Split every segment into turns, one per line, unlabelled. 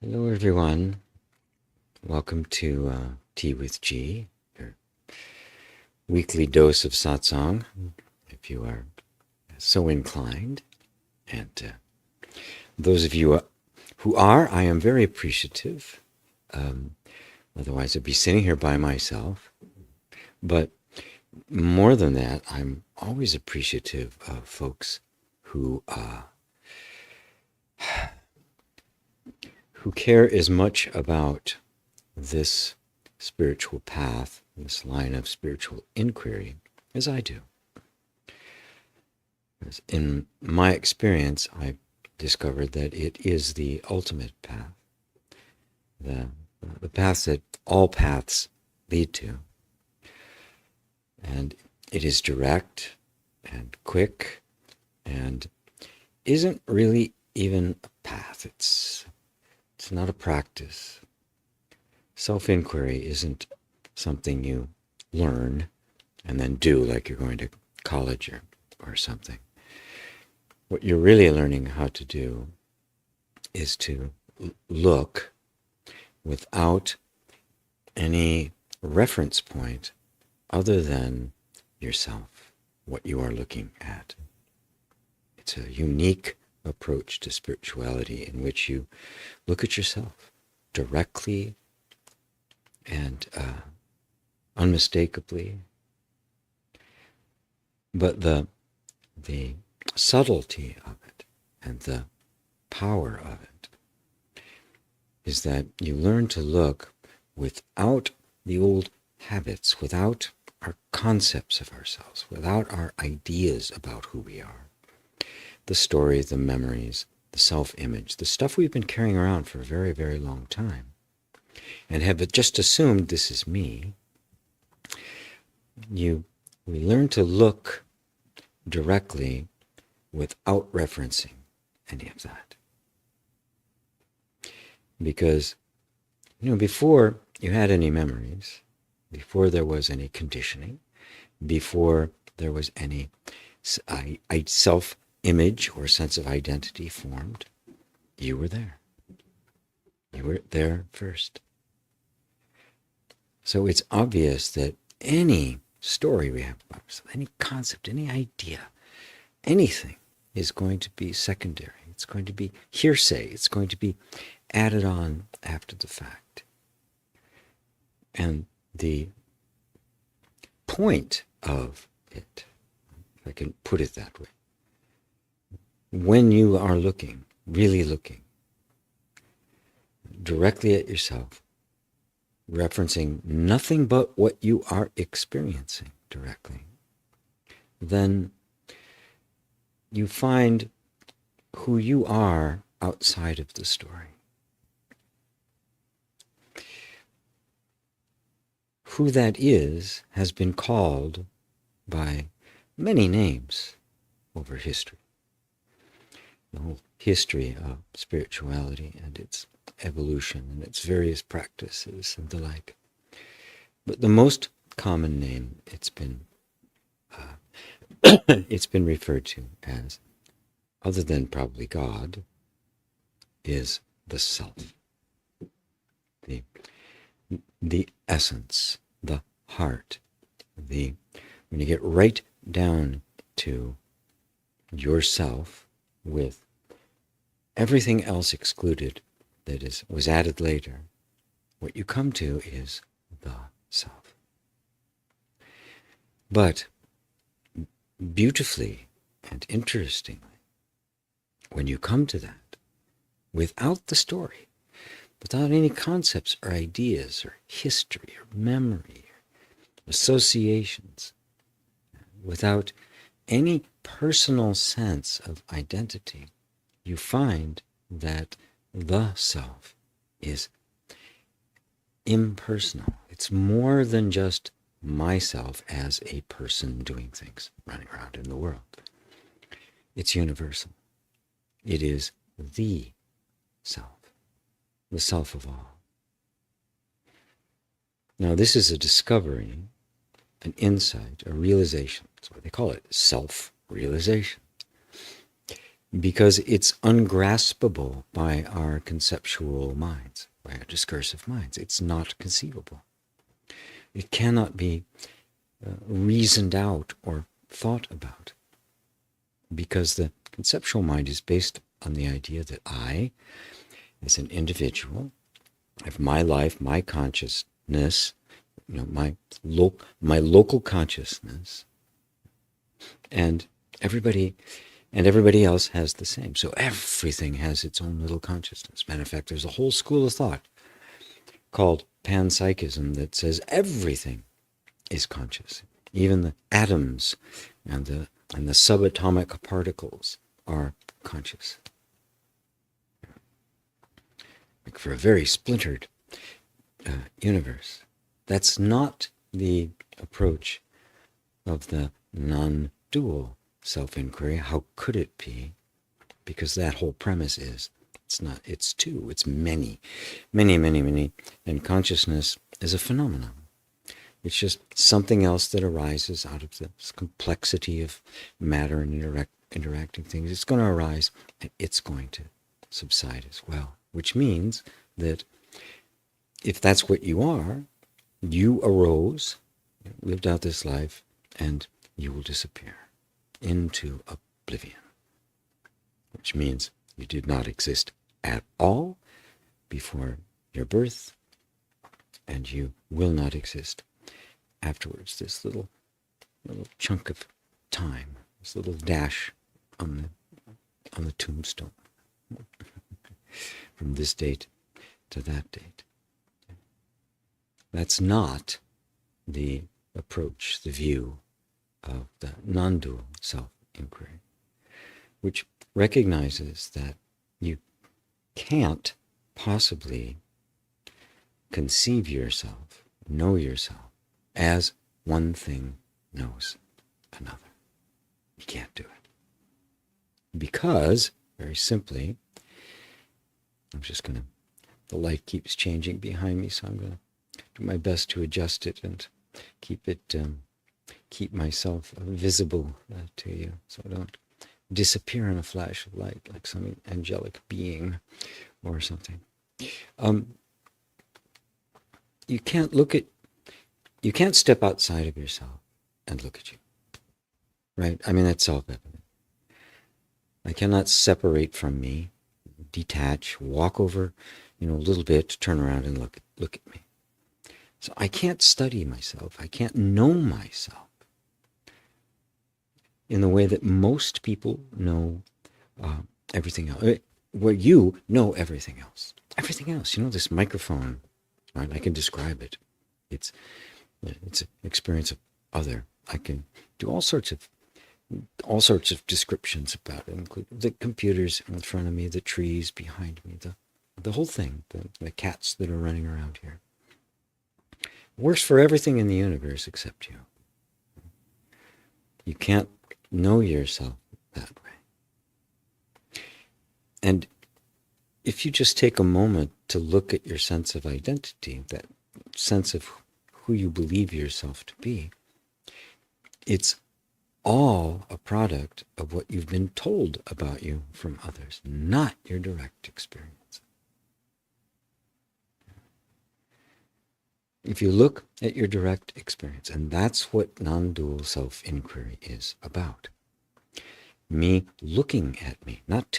Hello, everyone. Welcome to Tea with G, your weekly dose of satsang, if you are so inclined. And those of you who are, I am very appreciative. Otherwise, I'd be sitting here by myself. But more than that, I'm always appreciative of folks who care as much about this spiritual path, this line of spiritual inquiry, as I do. In my experience, I discovered that it is the ultimate path, the path that all paths lead to. And it is direct and quick and isn't really even a path. It's not a practice. Self-inquiry isn't something you learn and then do like you're going to college or something. What you're really learning how to do is to look without any reference point other than yourself, what you are looking at. It's a unique approach to spirituality in which you look at yourself directly and unmistakably. But the subtlety of it and the power of it is that you learn to look without the old habits, without our concepts of ourselves, without our ideas about who we are. The stories, the memories, the self-image, the stuff we've been carrying around for a very, very long time and have just assumed this is me. We learn to look directly without referencing any of that. Because, before you had any memories, before there was any conditioning, before there was any self-image or sense of identity formed, you were there. You were there first. So it's obvious that any story we have about ourselves, any concept, any idea, anything is going to be secondary. It's going to be hearsay. It's going to be added on after the fact. And the point of it, if I can put it that way, when you are looking, really looking, directly at yourself, referencing nothing but what you are experiencing directly, then you find who you are outside of the story. Who that is has been called by many names over history. The whole history of spirituality and its evolution and its various practices and the like. But the most common name it's been referred to as, other than probably God, is the self. The essence, the heart, when you get right down to yourself with everything else excluded that was added later, what you come to is the self. But beautifully and interestingly, when you come to that, without the story, without any concepts or ideas or history or memory or associations, without any personal sense of identity, you find that the self is impersonal. It's more than just myself as a person doing things, running around in the world. It's universal. It is the self of all. Now, this is a discovery, an insight, a realization. That's why they call it self-realization. because it's ungraspable by our conceptual minds, by our discursive minds. It's not conceivable. It cannot be reasoned out or thought about, because the conceptual mind is based on the idea that I, as an individual, have my life, my consciousness, my local consciousness, and everybody else has the same. So everything has its own little consciousness. Matter of fact, there's a whole school of thought called panpsychism that says everything is conscious. Even the atoms and the subatomic particles are conscious. Like for a very splintered universe. That's not the approach of the non-dual self-inquiry. How could it be? Because that whole premise is it's not, it's two, it's many, and consciousness is a phenomenon. It's just something else that arises out of this complexity of matter and interacting things. It's going to arise and it's going to subside as well, which means that if that's what you are, you arose, lived out this life, and you will disappear into oblivion, which means you did not exist at all before your birth, and you will not exist afterwards. This little chunk of time, this little dash on the tombstone, from this date to that date. That's not the approach, the view of the non-dual self-inquiry, which recognizes that you can't possibly conceive yourself, know yourself, as one thing knows another. You can't do it. Because, very simply, the light keeps changing behind me, so I'm going to do my best to adjust it and keep myself visible to you, so I don't disappear in a flash of light like some angelic being or something. You can't step outside of yourself and look at you, right? I mean, that's self-evident. I cannot separate from me, detach, walk over, a little bit, turn around and look at me. So I can't study myself. I can't know myself in the way that most people know everything else. Where you know everything else. Everything else. This microphone, right? I can describe it. It's an experience of other. I can do all sorts of descriptions about it, including the computers in front of me, the trees behind me, the whole thing, the cats that are running around here. It works for everything in the universe except you. You can't know yourself that way. And if you just take a moment to look at your sense of identity, that sense of who you believe yourself to be, it's all a product of what you've been told about you from others, not your direct experience. If you look at your direct experience, and that's what non-dual self-inquiry is about. Me looking at me, not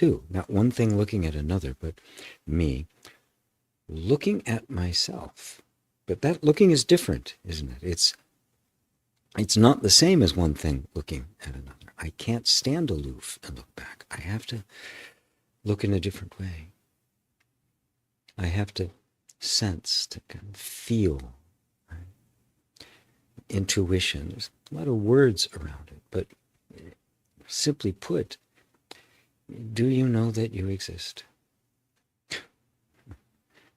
one thing looking at another, but me looking at myself. But that looking is different, isn't it? It's not the same as one thing looking at another. I can't stand aloof and look back. I have to look in a different way. I have to sense, to kind of feel. Right? Intuition. There's a lot of words around it, but simply put, do you know that you exist?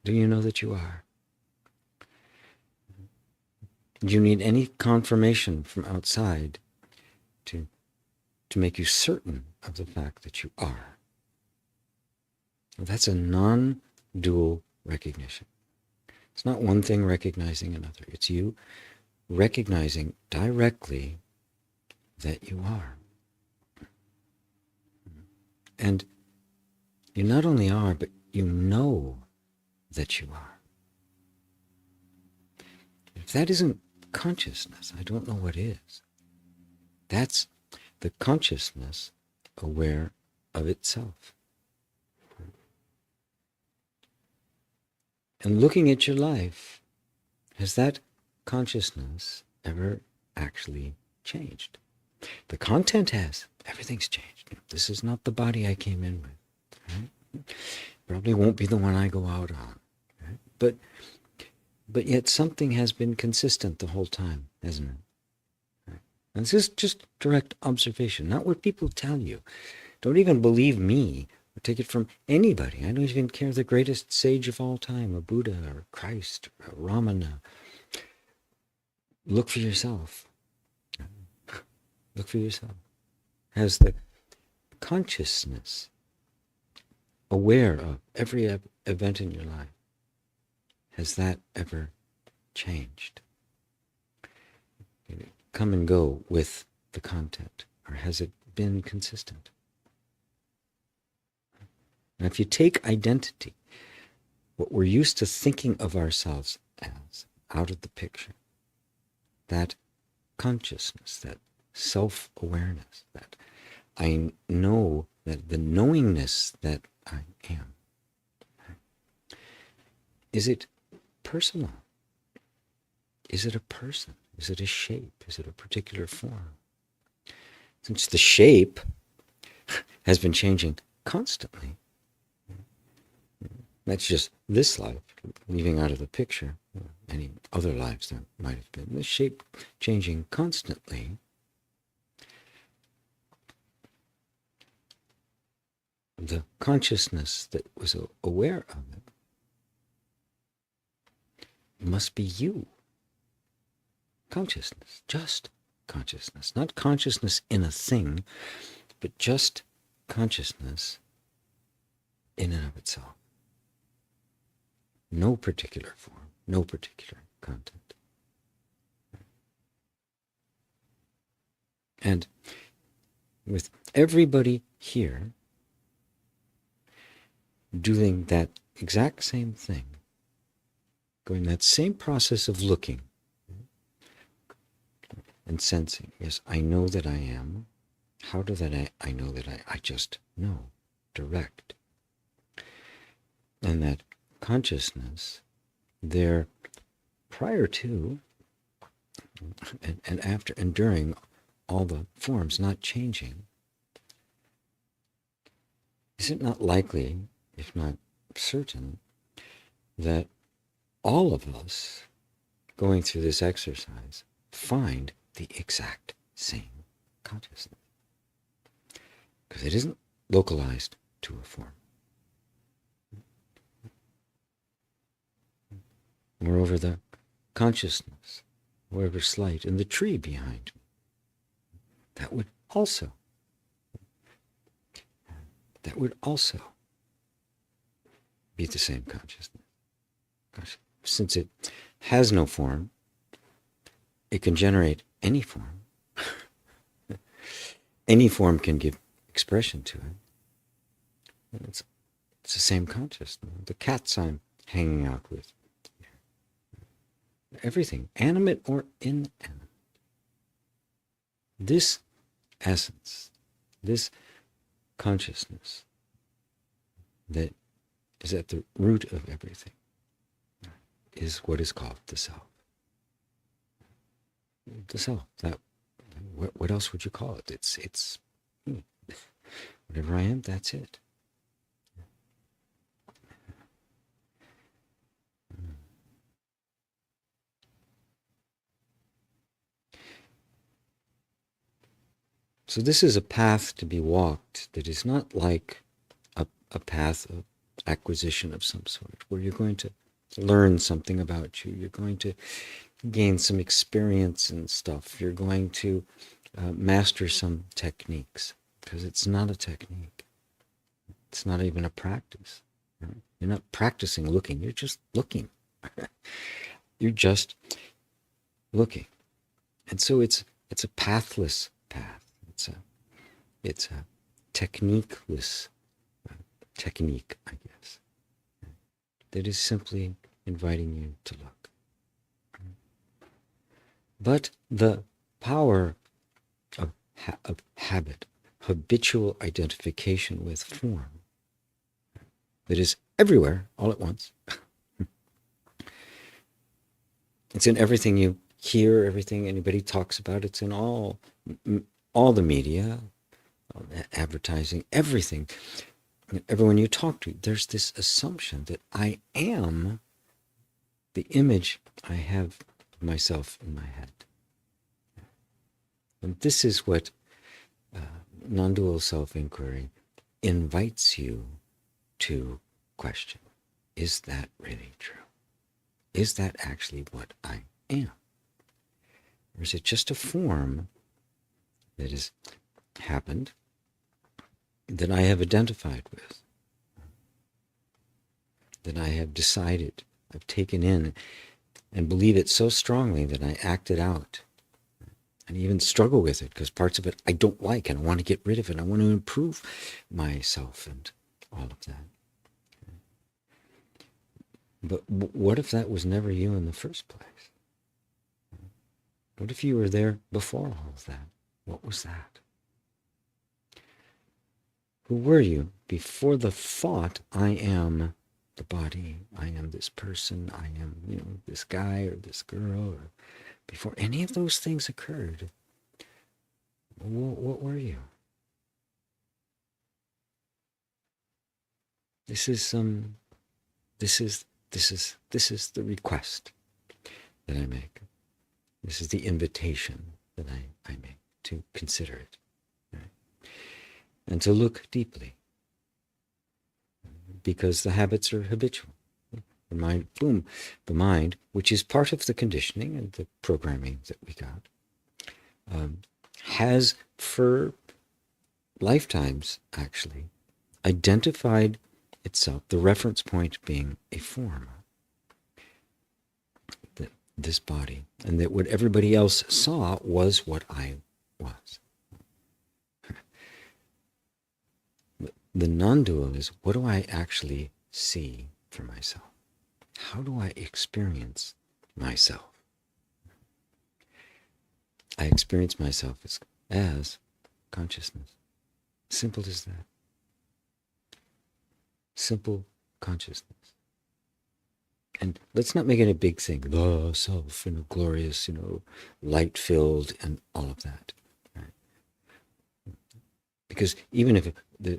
Do you know that you are? Do you need any confirmation from outside to make you certain of the fact that you are? Well, that's a non-dual recognition. It's not one thing recognizing another. It's you recognizing directly that you are. And you not only are, but you know that you are. If that isn't consciousness, I don't know what is. That's the consciousness aware of itself. And looking at your life, has that consciousness ever actually changed? The content has. Everything's changed. This is not the body I came in with. Right? Probably won't be the one I go out on. Right? But yet something has been consistent the whole time, hasn't it? Right? And this is just direct observation, not what people tell you. Don't even believe me or take it from anybody. I don't even care the greatest sage of all time, a Buddha or Christ or a Ramana. Look for yourself. Look for yourself. Has the consciousness aware of every event in your life, has that ever changed? Did it come and go with the content, or has it been consistent? Now, if you take identity, what we're used to thinking of ourselves as, out of the picture, that consciousness, that self-awareness, that I know, that the knowingness that I am, is it personal? Is it a person? Is it a shape? Is it a particular form? Since the shape has been changing constantly, that's just this life, leaving out of the picture any other lives there might have been. The shape changing constantly. The consciousness that was aware of it must be you. Consciousness, just consciousness. Not consciousness in a thing, but just consciousness in and of itself. No particular form, no particular content. And with everybody here doing that exact same thing, going that same process of looking and sensing. Yes, I know that I am. How do that I know that I just know, direct. And that consciousness there prior to and after and during all the forms not changing, is it not likely, if not certain, that all of us going through this exercise find the exact same consciousness? Because it isn't localized to a form. Moreover, the consciousness, however slight, in the tree behind me, that would also be the same consciousness. Gosh, since it has no form, it can generate any form. Any form can give expression to it. It's the same consciousness. The cats I'm hanging out with. Everything, animate or inanimate. This essence, this consciousness that is at the root of everything is what is called the self. The self. That, what else would you call it? It's me. Whatever I am, that's it. So this is a path to be walked that is not like a path of acquisition of some sort, where you're going to learn something about you, you're going to gain some experience and stuff, you're going to master some techniques, because it's not a technique. It's not even a practice. Right? You're not practicing looking, you're just looking. You're just looking. And so it's a pathless path. It's a techniqueless technique, I guess, that is simply inviting you to look. But the power of habit, habitual identification with form, that is everywhere all at once. It's in everything you hear, everything anybody talks about. It's in all the media, advertising, everything. Everyone you talk to, there's this assumption that I am the image I have of myself in my head. And this is what non-dual self-inquiry invites you to question. Is that really true? Is that actually what I am? Or is it just a form that has happened that I have identified with, that I have decided, I've taken in and believe it so strongly that I act it out and even struggle with it because parts of it I don't like and I want to get rid of it. I want to improve myself and all of that. But what if that was never you in the first place? What if you were there before all of that? What was that? Who were you before the thought, I am the body, I am this person, I am, this guy or this girl, or before any of those things occurred? What were you? This is the request that I make. This is the invitation that I make to consider it, right? And to look deeply, because the habits are habitual. The mind, boom, the mind, which is part of the conditioning and the programming that we got, has for lifetimes actually identified itself, the reference point being a form, that this body, and that what everybody else saw was what I was. The non-dual is, what do I actually see for myself? How do I experience myself? I experience myself as consciousness. Simple as that. Simple consciousness. And let's not make it a big thing. The self, glorious, light-filled, and all of that. Right? Because even if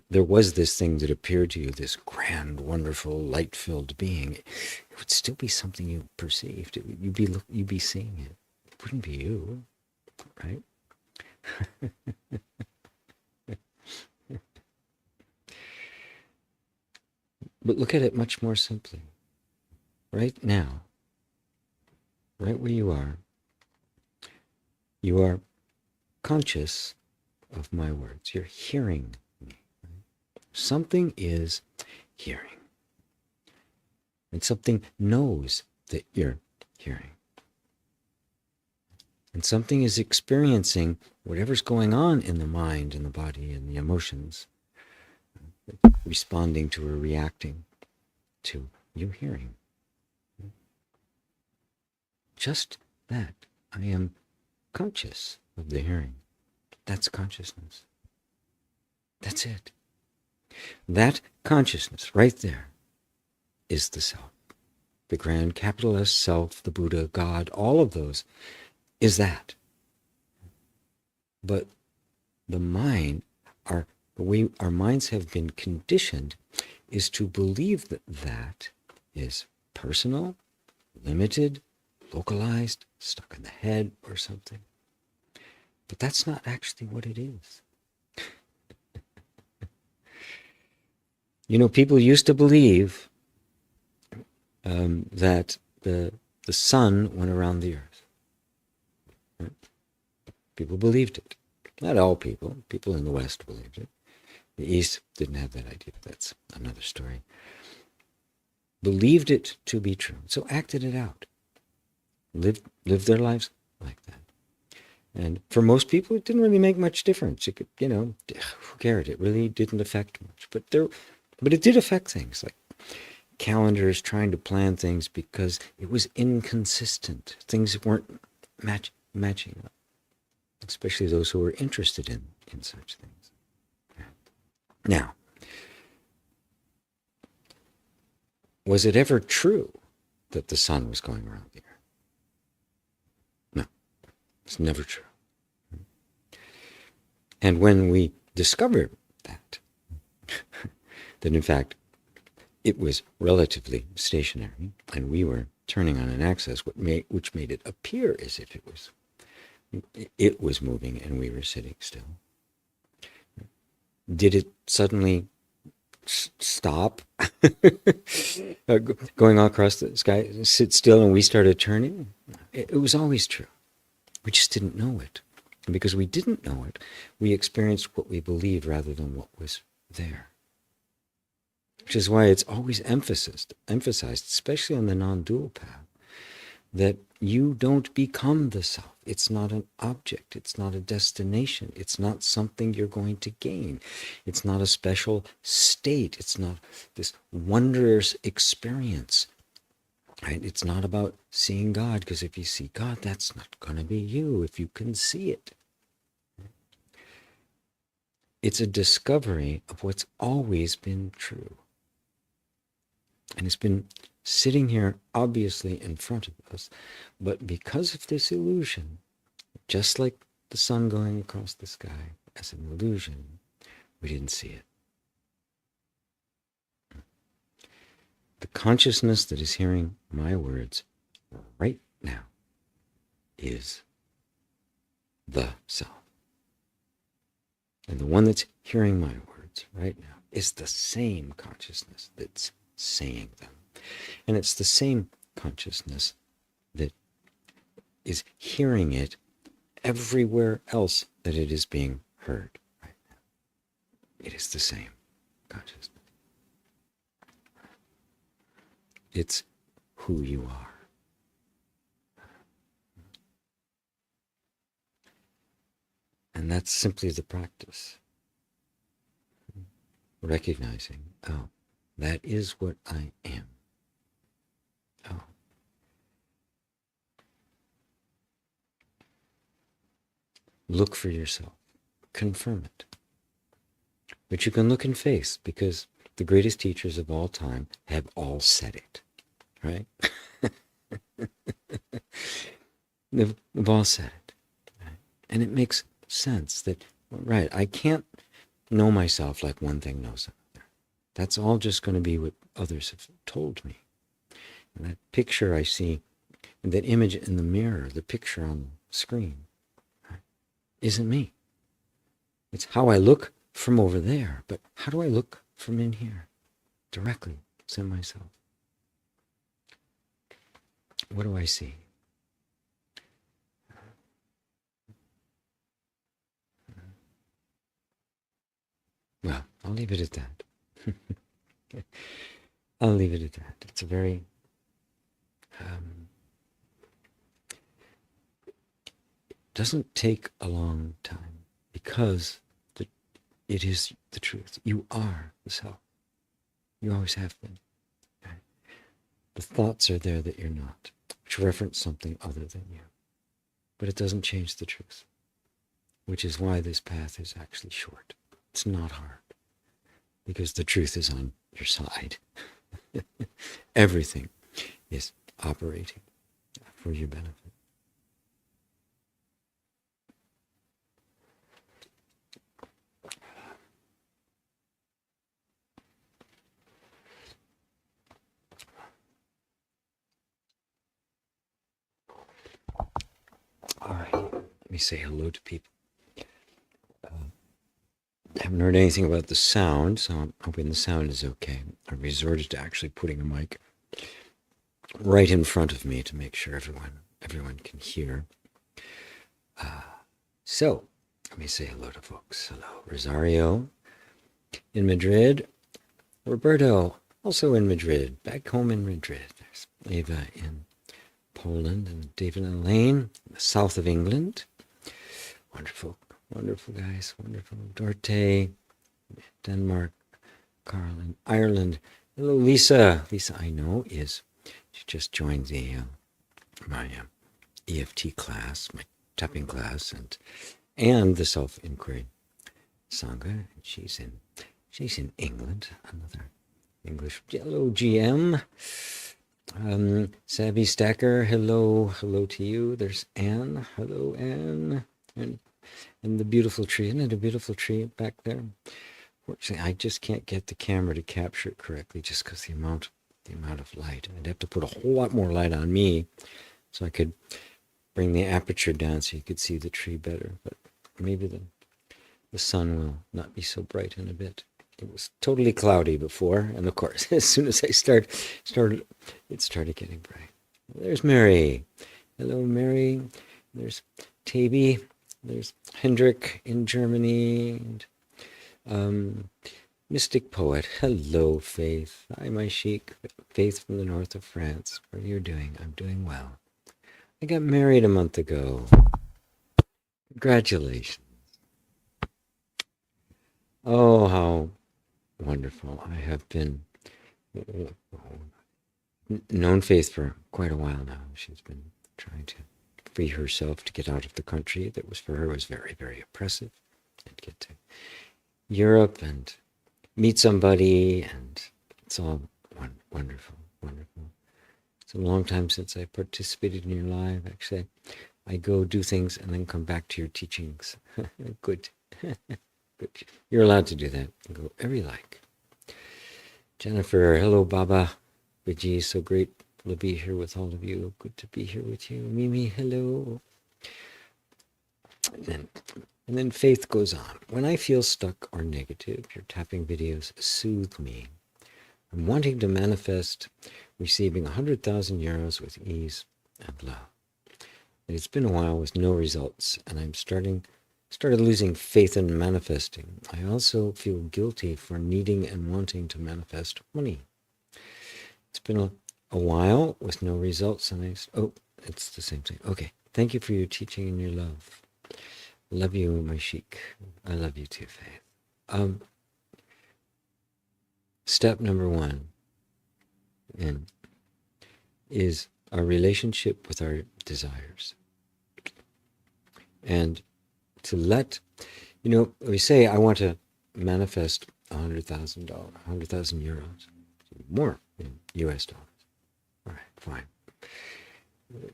there was this thing that appeared to you, this grand, wonderful, light-filled being, it would still be something you perceived. You'd be seeing it. It wouldn't be you, right? But look at it much more simply. Right now, right where you are conscious of my words. You're hearing me. Right? Something is hearing. And something knows that you're hearing. And something is experiencing whatever's going on in the mind and the body and the emotions, responding to or reacting to you hearing. Just that. I am conscious of the hearing. That's consciousness. That's it. That consciousness right there is the self. The grand capital S self, the Buddha, God, all of those is that. But the mind, the way our minds have been conditioned is to believe that that is personal, limited, localized, stuck in the head or something. But that's not actually what it is. People used to believe that the sun went around the earth. Right? People believed it. Not all people. People in the West believed it. The East didn't have that idea. That's another story. Believed it to be true. So acted it out. Lived their lives like that. And for most people, it didn't really make much difference. It could, who cared? It really didn't affect much. But it did affect things like calendars, trying to plan things because it was inconsistent. Things weren't matching up, especially those who were interested in such things. Now, was it ever true that the sun was going around the earth? No, it's never true. And when we discovered that in fact it was relatively stationary and we were turning on an axis which made it appear as if it was moving and we were sitting still, did it suddenly stop going all across the sky, sit still, and we started turning? It was always true. We just didn't know it. And because we didn't know it, we experienced what we believed rather than what was there. Which is why it's always emphasized, especially on the non-dual path, that you don't become the self. It's not an object. It's not a destination. It's not something you're going to gain. It's not a special state. It's not this wondrous experience. Right? It's not about seeing God, because if you see God, that's not going to be you if you can see it. It's a discovery of what's always been true. And it's been sitting here obviously in front of us, but because of this illusion, just like the sun going across the sky as an illusion, we didn't see it. The consciousness that is hearing my words right now is the self. And the one that's hearing my words right now is the same consciousness that's saying them. And it's the same consciousness that is hearing it everywhere else that it is being heard right now. It is the same consciousness. It's who you are. And that's simply the practice. Recognizing, oh, that is what I am. Oh. Look for yourself. Confirm it. But you can look in face, because the greatest teachers of all time have all said it. Right? They've all said it. Right? And it makes sense that, right, I can't know myself like one thing knows another. That's all just going to be what others have told me. And that picture I see, and that image in the mirror, the picture on the screen, right, isn't me. It's how I look from over there, but how do I look from in here? Directly, it's in myself. What do I see? Well, I'll leave it at that. I'll leave it at that. It's a very doesn't take a long time, because it is the truth. You are the self. You always have been. Okay? The thoughts are there that you're not, which reference something other than you. But it doesn't change the truth, which is why this path is actually short. It's not hard, because the truth is on your side. Everything is operating for your benefit. All right, let me say hello to people. I haven't heard anything about the sound, so I'm hoping the sound is okay. I resorted to actually putting a mic right in front of me to make sure everyone can hear. So, let me say hello to folks. Hello, Rosario in Madrid. Roberto, also in Madrid, back home in Madrid. There's Ava in Poland, and David and Elaine in the south of England. Wonderful, wonderful guys, wonderful. Dorte, Denmark, Carl in Ireland. Hello, Lisa. Lisa, I know she just joined my EFT class, my tapping class, and the self-inquiry Sangha. She's in England. Another English. Hello, GM. Savvy Stacker. Hello to you. There's Anne. Hello, Anne. And the beautiful tree. Isn't it a beautiful tree back there? Fortunately, I just can't get the camera to capture it correctly just because the amount of light. I'd have to put a whole lot more light on me so I could bring the aperture down so you could see the tree better. But maybe the sun will not be so bright in a bit. It was totally cloudy before, and of course, as soon as I started, it started getting bright. There's Mary. Hello, Mary. There's Taby. There's Hendrik in Germany. And Mystic Poet. Hello, Faith. Hi, my chic. Faith from the north of France. What are you doing? I'm doing well. I got married a month ago. Congratulations. Oh, how wonderful. I have been known Faith for quite a while now. She's been trying to free herself to get out of the country that was for her was very, very oppressive, and get to Europe and meet somebody, and it's all wonderful, wonderful. It's a long time since I participated in your live. Actually, I go do things and then come back to your teachings. Good. Good. You're allowed to do that. Go wherever you like. Jennifer, hello, Baba. Vijay, so great to be here with all of you. Good to be here with you. Mimi, hello. And then Faith goes on. When I feel stuck or negative, your tapping videos soothe me. I'm wanting to manifest receiving 100,000 euros with ease and love. And it's been a while with no results, and I'm started losing faith in manifesting. I also feel guilty for needing and wanting to manifest money. It's been a while with no results, and it's the same thing. Okay, thank you for your teaching and your love. Love you, my chic. I love you too, Faith. Step number 1 is our relationship with our desires. And to let, we say, I want to manifest $100,000, 100,000 euros, more in US dollars. All right, fine.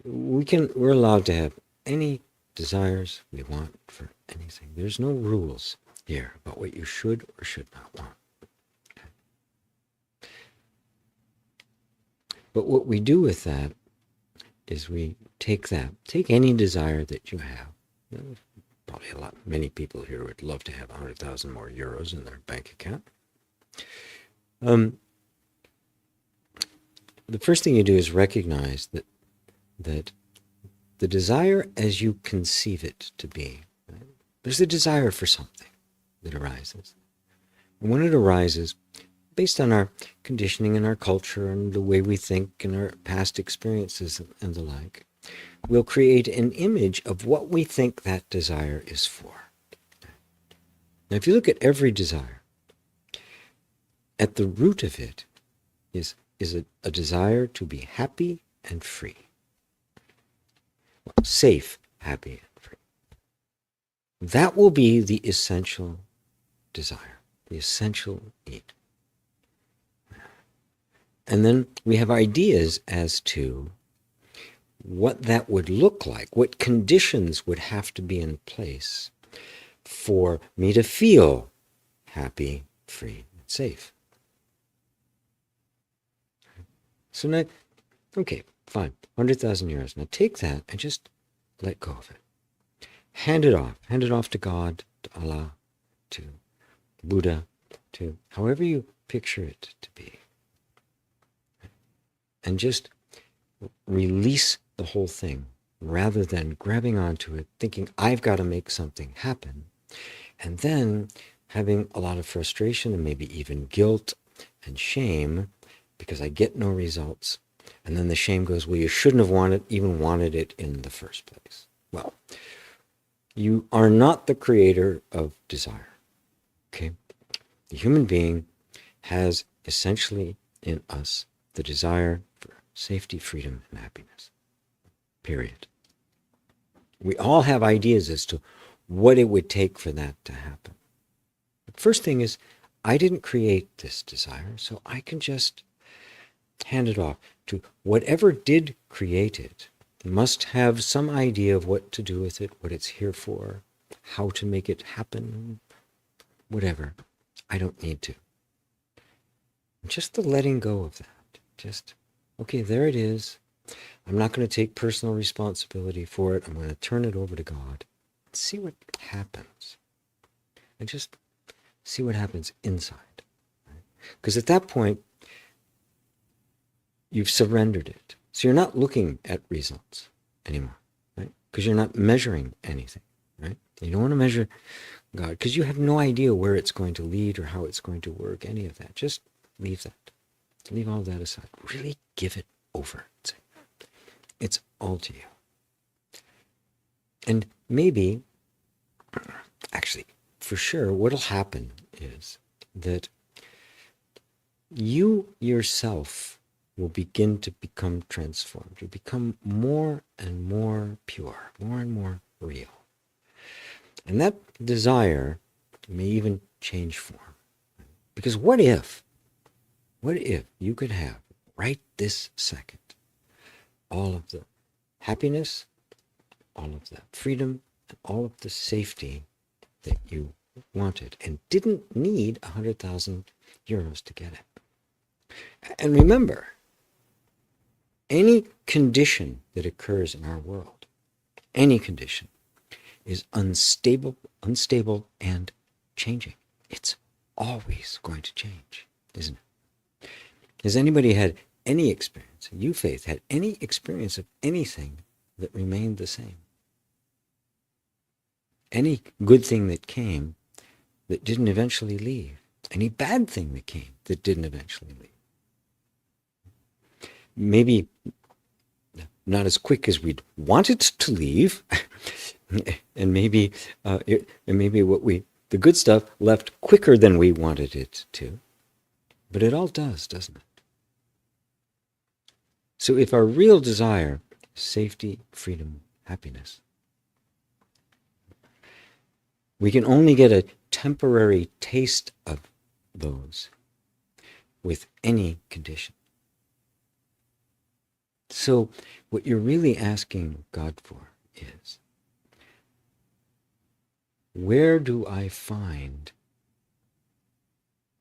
We're allowed to have any desires we want for anything. There's no rules here about what you should or should not want. Okay. But what we do with that is we take any desire that you have. Probably many people here would love to have 100,000 more euros in their bank account. The first thing you do is recognize that the desire as you conceive it to be, right? There's a desire for something that arises. And when it arises, based on our conditioning and our culture and the way we think and our past experiences and the like, we'll create an image of what we think that desire is for. Now, if you look at every desire, at the root of it is a desire to be happy and free. Well, safe, happy, and free. That will be the essential desire, the essential need. And then we have ideas as to what that would look like, what conditions would have to be in place for me to feel happy, free, and safe. So now, okay, fine, 100,000 euros. Now take that and just let go of it. Hand it off. Hand it off to God, to Allah, to Buddha, to however you picture it to be. And just release the whole thing rather than grabbing onto it, thinking I've got to make something happen, and then having a lot of frustration and maybe even guilt and shame because I get no results. And then the shame goes, well, you shouldn't have even wanted it in the first place. Well, You are not the creator of desire. Okay? The human being has essentially in us the desire for safety, freedom, and happiness. Period. We all have ideas as to what it would take for that to happen. The first thing is, I didn't create this desire, so I can just hand it off to whatever did create it. Must have some idea of what to do with it, what it's here for, how to make it happen, whatever. I don't need to. Just the letting go of that. Just, okay, there it is. I'm not going to take personal responsibility for it. I'm going to turn it over to God and see what happens. And just see what happens inside. Because at that point, you've surrendered it. So you're not looking at results anymore, right? Because you're not measuring anything, right? You don't want to measure God because you have no idea where it's going to lead or how it's going to work, any of that. Just leave that. Leave all that aside. Really give it over. It's all to you. And maybe, actually, for sure, what'll happen is that you yourself will begin to become transformed. You become more and more pure, more and more real. And that desire may even change form. Because what if you could have, right this second, all of the happiness, all of the freedom, and all of the safety that you wanted and didn't need 100,000 euros to get it. And remember, any condition that occurs in our world, any condition, is unstable and changing. It's always going to change, isn't it? Has anybody had any experience, you faith, had any experience of anything that remained the same? Any good thing that came that didn't eventually leave? Any bad thing that came that didn't eventually leave? Maybe not as quick as we'd want it to leave, and maybe the good stuff left quicker than we wanted it to. But it all does, doesn't it? So if our real desire is safety, freedom, happiness, we can only get a temporary taste of those with any condition. So what you're really asking God for is, where do I find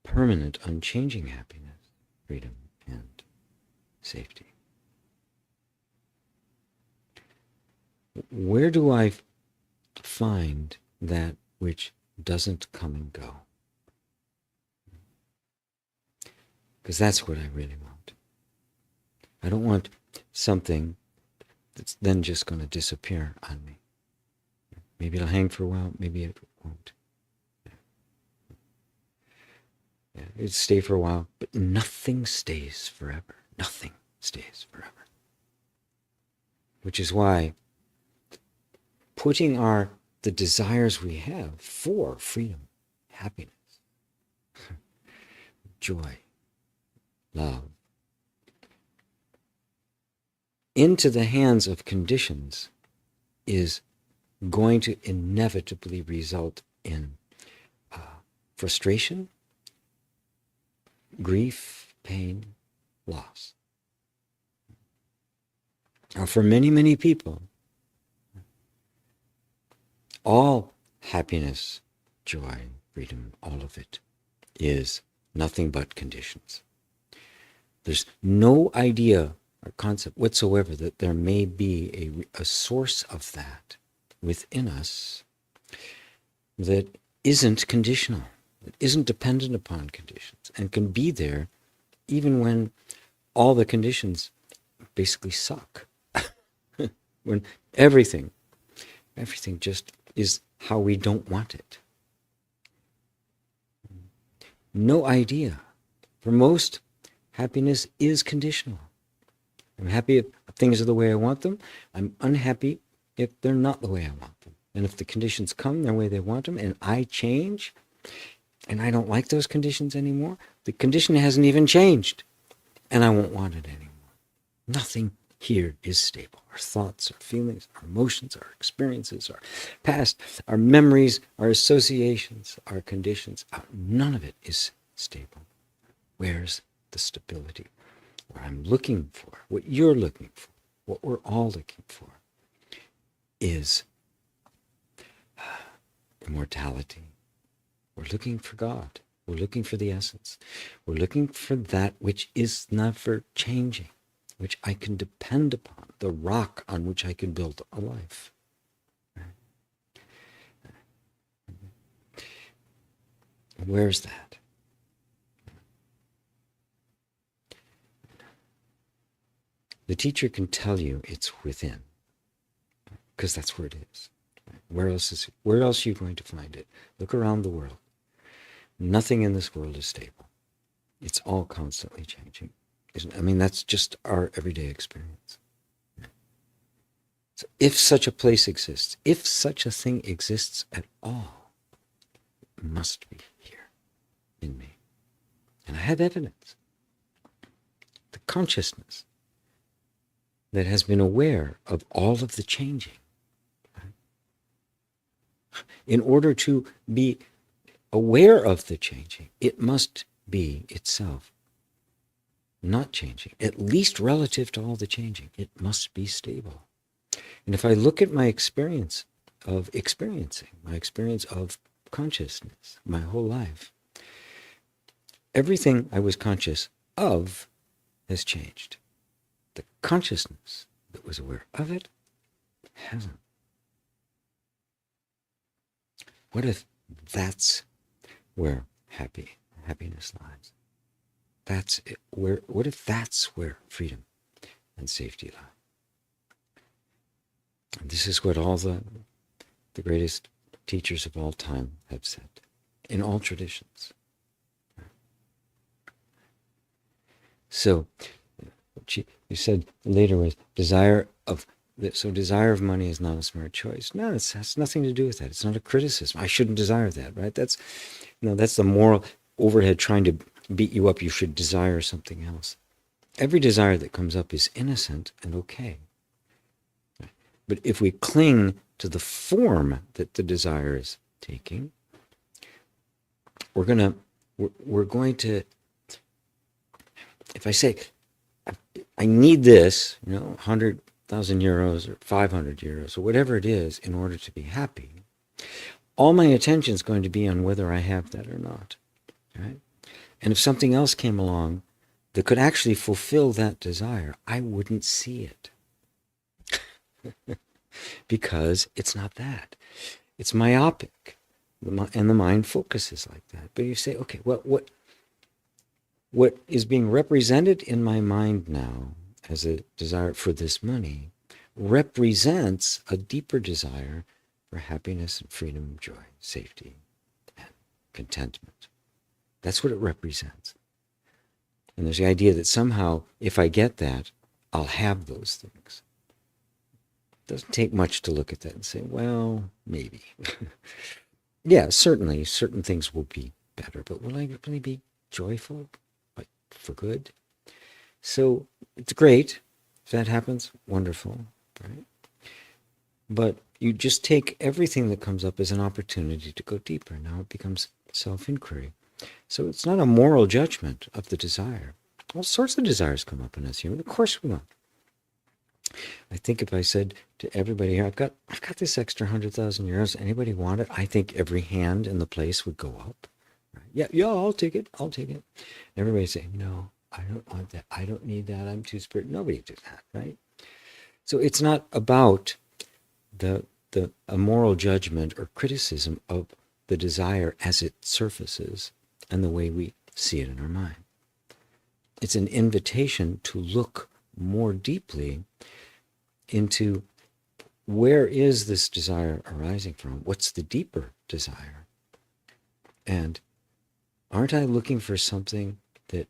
permanent, unchanging happiness, freedom, and safety? Where do I find that which doesn't come and go? Because that's what I really want. I don't want something that's then just going to disappear on me. Maybe it'll hang for a while, maybe it won't. Yeah, it'll stay for a while, but nothing stays forever. Nothing stays forever. Which is why putting the desires we have for freedom, happiness, joy, love, into the hands of conditions is going to inevitably result in frustration, grief, pain, loss. Now, for many, many people, all happiness, joy, freedom, all of it is nothing but conditions. There's no idea or concept whatsoever that there may be a source of that within us that isn't conditional, that isn't dependent upon conditions, and can be there even when all the conditions basically suck. When everything just is how we don't want it. No idea. For most, happiness is conditional. I'm happy if things are the way I want them. I'm unhappy if they're not the way I want them. And if the conditions come the way they want them and I change and I don't like those conditions anymore, the condition hasn't even changed and I won't want it anymore. Nothing here is stable. Our thoughts, our feelings, our emotions, our experiences, our past, our memories, our associations, our conditions, none of it is stable. Where's the stability? What I'm looking for, what you're looking for, what we're all looking for is immortality. We're looking for God. We're looking for the essence. We're looking for that which is never changing, which I can depend upon, the rock on which I can build a life. Where's that? The teacher can tell you it's within, because that's where it is. Where else are you going to find it? Look around the world. Nothing in this world is stable. It's all constantly changing. I mean, that's just our everyday experience. So if such a place exists, if such a thing exists at all, it must be here in me. And I have evidence. The consciousness that has been aware of all of the changing. In order to be aware of the changing, it must be itself not changing, at least relative to all the changing. It must be stable. And if I look at my experience of experiencing, my experience of consciousness, my whole life, everything I was conscious of has changed. The consciousness that was aware of it hasn't. What if that's where happiness lies? That's it. What if that's where freedom and safety lie? And this is what all the greatest teachers of all time have said, in all traditions. So, what you said later was desire of money is not a smart choice. No, it has nothing to do with that. It's not a criticism. I shouldn't desire that, right? That's the moral overhead trying to beat you up. You should desire something else. Every desire that comes up is innocent and okay. But if we cling to the form that the desire is taking, we're going to, if I say, I need this, 100,000 euros or 500 euros or whatever it is in order to be happy, all my attention is going to be on whether I have that or not, right? And if something else came along that could actually fulfill that desire, I wouldn't see it. Because it's not that. It's myopic. And the mind focuses like that. But you say, okay, what is being represented in my mind now as a desire for this money represents a deeper desire for happiness and freedom, joy, safety, and contentment. That's what it represents. And there's the idea that somehow, if I get that, I'll have those things. It doesn't take much to look at that and say, well, maybe. Yeah, certainly, certain things will be better, but will I really be joyful, like for good? So it's great if that happens, wonderful, right? But you just take everything that comes up as an opportunity to go deeper. Now it becomes self-inquiry. So it's not a moral judgment of the desire. All sorts of desires come up in us human. Of course we want. I think if I said to everybody here, I've got this extra 100,000 euros. Anybody want it? I think every hand in the place would go up. Right? Yeah, I'll take it. Everybody say, no, I don't want that. I don't need that. I'm too spiritual. Nobody did that, right? So it's not about a moral judgment or criticism of the desire as it surfaces and the way we see it in our mind. It's an invitation to look more deeply into where is this desire arising from? What's the deeper desire? And aren't I looking for something that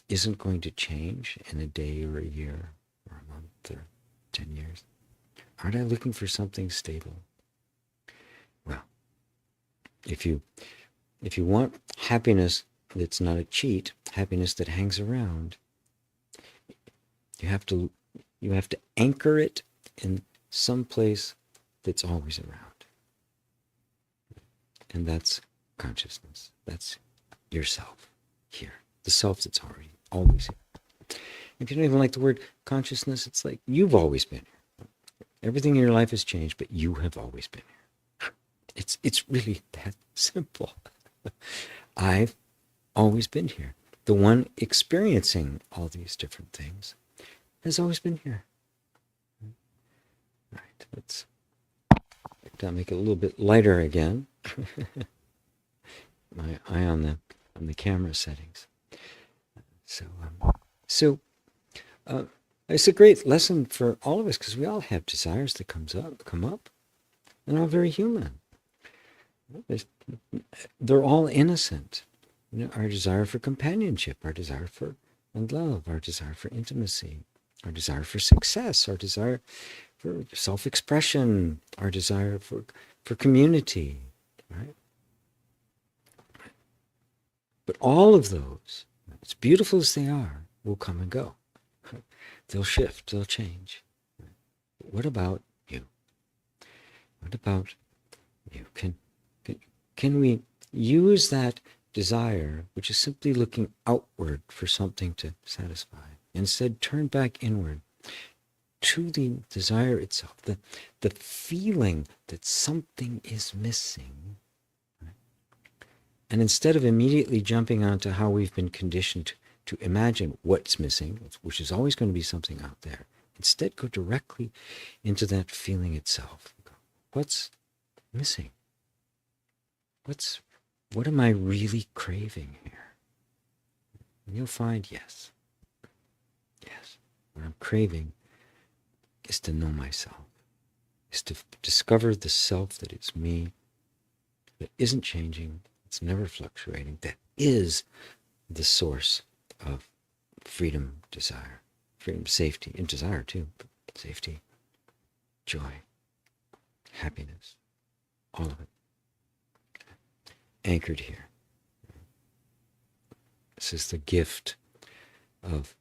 isn't going to change in a day or a year or a month or 10 years? Aren't I looking for something stable? Well, if you want happiness that's not a cheat, happiness that hangs around, you have to anchor it in some place that's always around. And that's consciousness. That's yourself here. The self that's already always here. If you don't even like the word consciousness, it's like you've always been here. Everything in your life has changed, but you have always been here. It's really that simple. I've always been here. The one experiencing all these different things has always been here. Right, let's make it a little bit lighter again. My eye on the camera settings. So it's a great lesson for all of us, because we all have desires that come up, and they're all very human. They're all innocent. You know, our desire for companionship, our desire for love, our desire for intimacy, our desire for success, our desire for self-expression, our desire for community, right? But all of those, as beautiful as they are, will come and go. They'll shift, they'll change. But what about you? What about you? Can we use that desire, which is simply looking outward for something to satisfy, instead turn back inward to the desire itself, the feeling that something is missing, right? And instead of immediately jumping onto how we've been conditioned to imagine what's missing, which is always going to be something out there, instead go directly into that feeling itself. What's missing? What am I really craving here? And you'll find, yes, what I'm craving is to know myself, is to discover the self that is me, that isn't changing, it's never fluctuating, that is the source of freedom, desire, freedom, safety, and desire too, but safety, joy, happiness, all of it, anchored here. This is the gift of,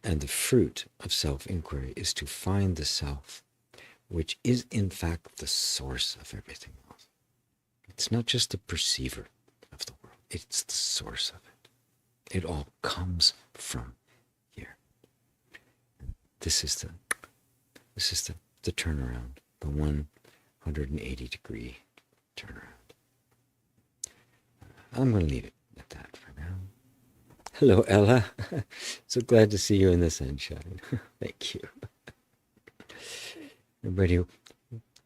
and the fruit of self-inquiry is to find the self, which is in fact the source of everything else. It's not just the perceiver of the world, it's the source of it. It all comes from here. This is the turnaround, the 180-degree turnaround. I'm going to leave it at that for now. Hello, Ella. So glad to see you in the sunshine. Thank you. Everybody.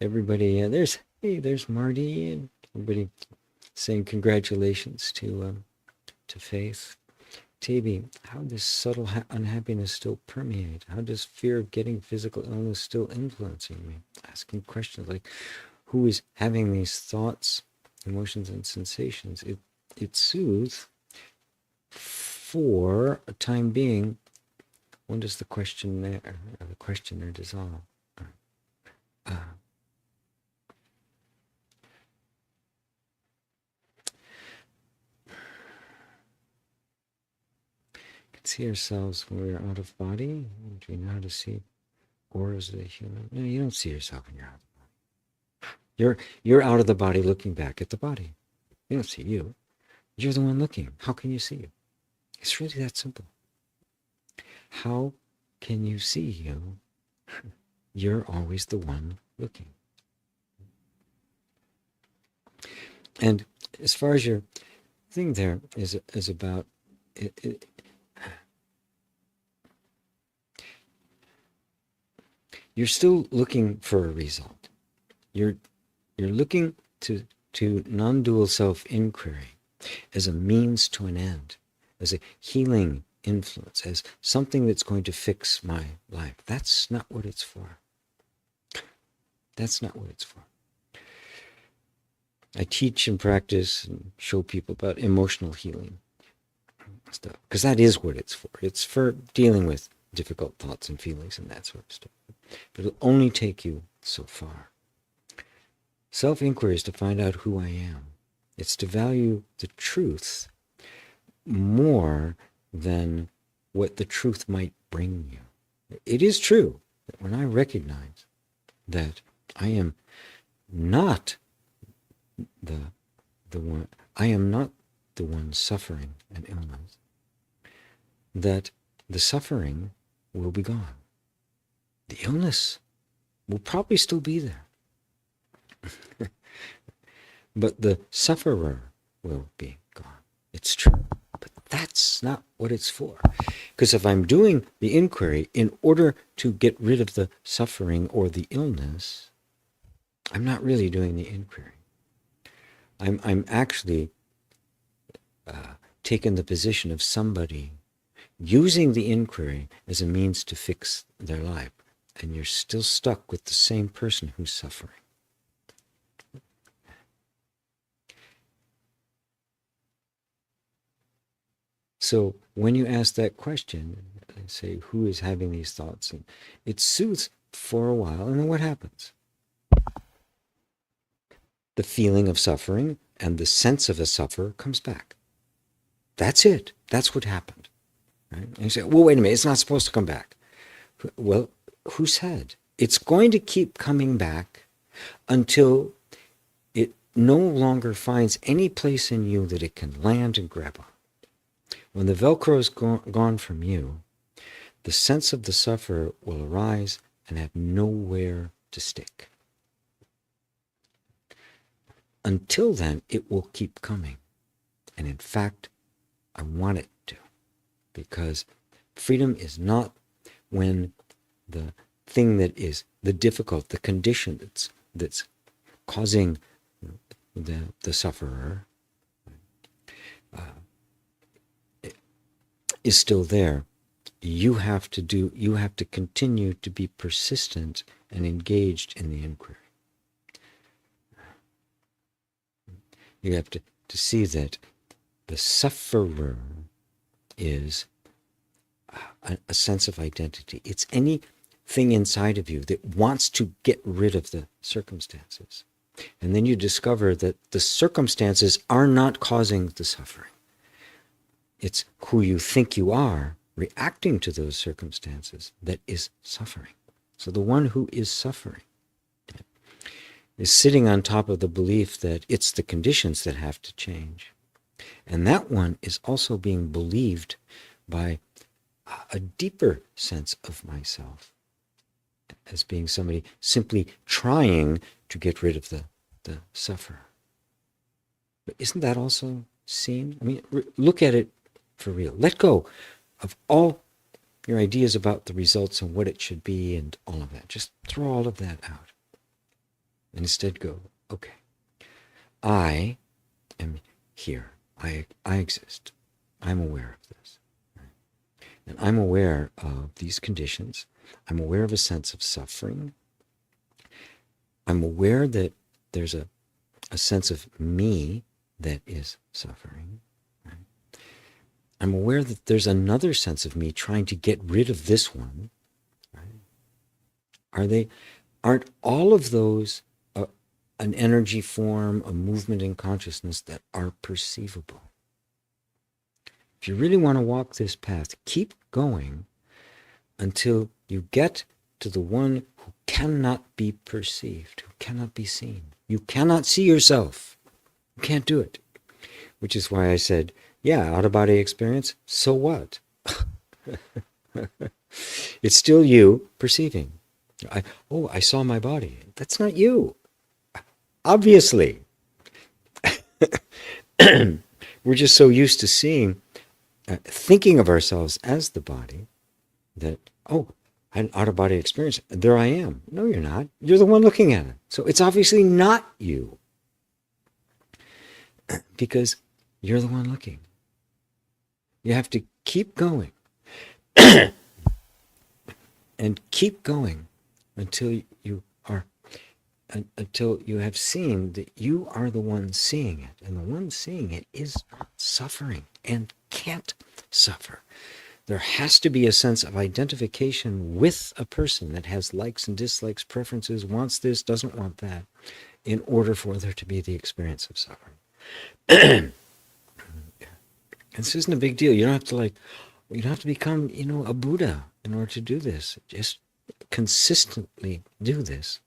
There's Marty, and everybody saying congratulations to Faith. Taby, how does subtle unhappiness still permeate? How does fear of getting physical illness still influencing me? Asking questions like, who is having these thoughts, emotions, and sensations? It soothes for a time being. When does the questioner dissolve? See ourselves when we're out of body. Do we know how to see auras of the human? No, you don't see yourself when you're out of the body. You're out of the body looking back at the body. You don't see you. You're the one looking. How can you see you? It's really that simple. How can you see you? You're always the one looking. And as far as your thing there is about it, you're still looking for a result. You're looking to non-dual self-inquiry as a means to an end, as a healing influence, as something that's going to fix my life. That's not what it's for. That's not what it's for. I teach and practice and show people about emotional healing stuff, because that is what it's for. It's for dealing with difficult thoughts and feelings and that sort of stuff. But it'll only take you so far. Self-inquiry is to find out who I am. It's to value the truth more than what the truth might bring you. It is true that when I recognize that I am not the one, I am not the one suffering an illness, that the suffering will be gone. The illness will probably still be there. But the sufferer will be gone. It's true. But that's not what it's for. Because if I'm doing the inquiry in order to get rid of the suffering or the illness, I'm not really doing the inquiry. I'm actually taking the position of somebody using the inquiry as a means to fix their life. And you're still stuck with the same person who's suffering. So when you ask that question, and say, who is having these thoughts? And it soothes for a while, and then what happens? The feeling of suffering and the sense of a sufferer comes back. That's it. That's what happened. Right? And you say, well, wait a minute, it's not supposed to come back. Well, who said? It's going to keep coming back until it no longer finds any place in you that it can land and grab on. When the Velcro is gone from you, the sense of the sufferer will arise and have nowhere to stick. Until then, it will keep coming. And in fact, I want it to. Because freedom is not when the thing that is the difficult, the condition that's causing the sufferer is still there. You have to continue to be persistent and engaged in the inquiry. You have to see that the sufferer is a sense of identity. It's anything inside of you that wants to get rid of the circumstances. And then you discover that the circumstances are not causing the suffering. It's who you think you are reacting to those circumstances that is suffering. So the one who is suffering is sitting on top of the belief that it's the conditions that have to change. And that one is also being believed by a deeper sense of myself as being somebody simply trying to get rid of the sufferer. But isn't that also seen? I mean, look at it for real. Let go of all your ideas about the results and what it should be and all of that. Just throw all of that out. And instead go, okay, I am here. I exist. I'm aware of this. And I'm aware of these conditions. I'm aware of a sense of suffering. I'm aware that there's a sense of me that is suffering. I'm aware that there's another sense of me trying to get rid of this one. Right? Aren't all of those an energy form, a movement in consciousness that are perceivable? If you really want to walk this path, keep going until you get to the one who cannot be perceived, who cannot be seen. You cannot see yourself. You can't do it. Which is why I said, yeah, out-of-body experience, so what? It's still you perceiving. I saw my body. That's not you. Obviously. We're just so used to seeing, thinking of ourselves as the body, that, I had an out-of-body experience. There I am. No, you're not. You're the one looking at it. So it's obviously not you. Because you're the one looking. You have to keep going. And keep going until you have seen that you are the one seeing it. And the one seeing it is not suffering and can't suffer. There has to be a sense of identification with a person that has likes and dislikes, preferences, wants this, doesn't want that. in order for there to be the experience of suffering. And this isn't a big deal. You don't have to become, a Buddha in order to do this. Just consistently do this.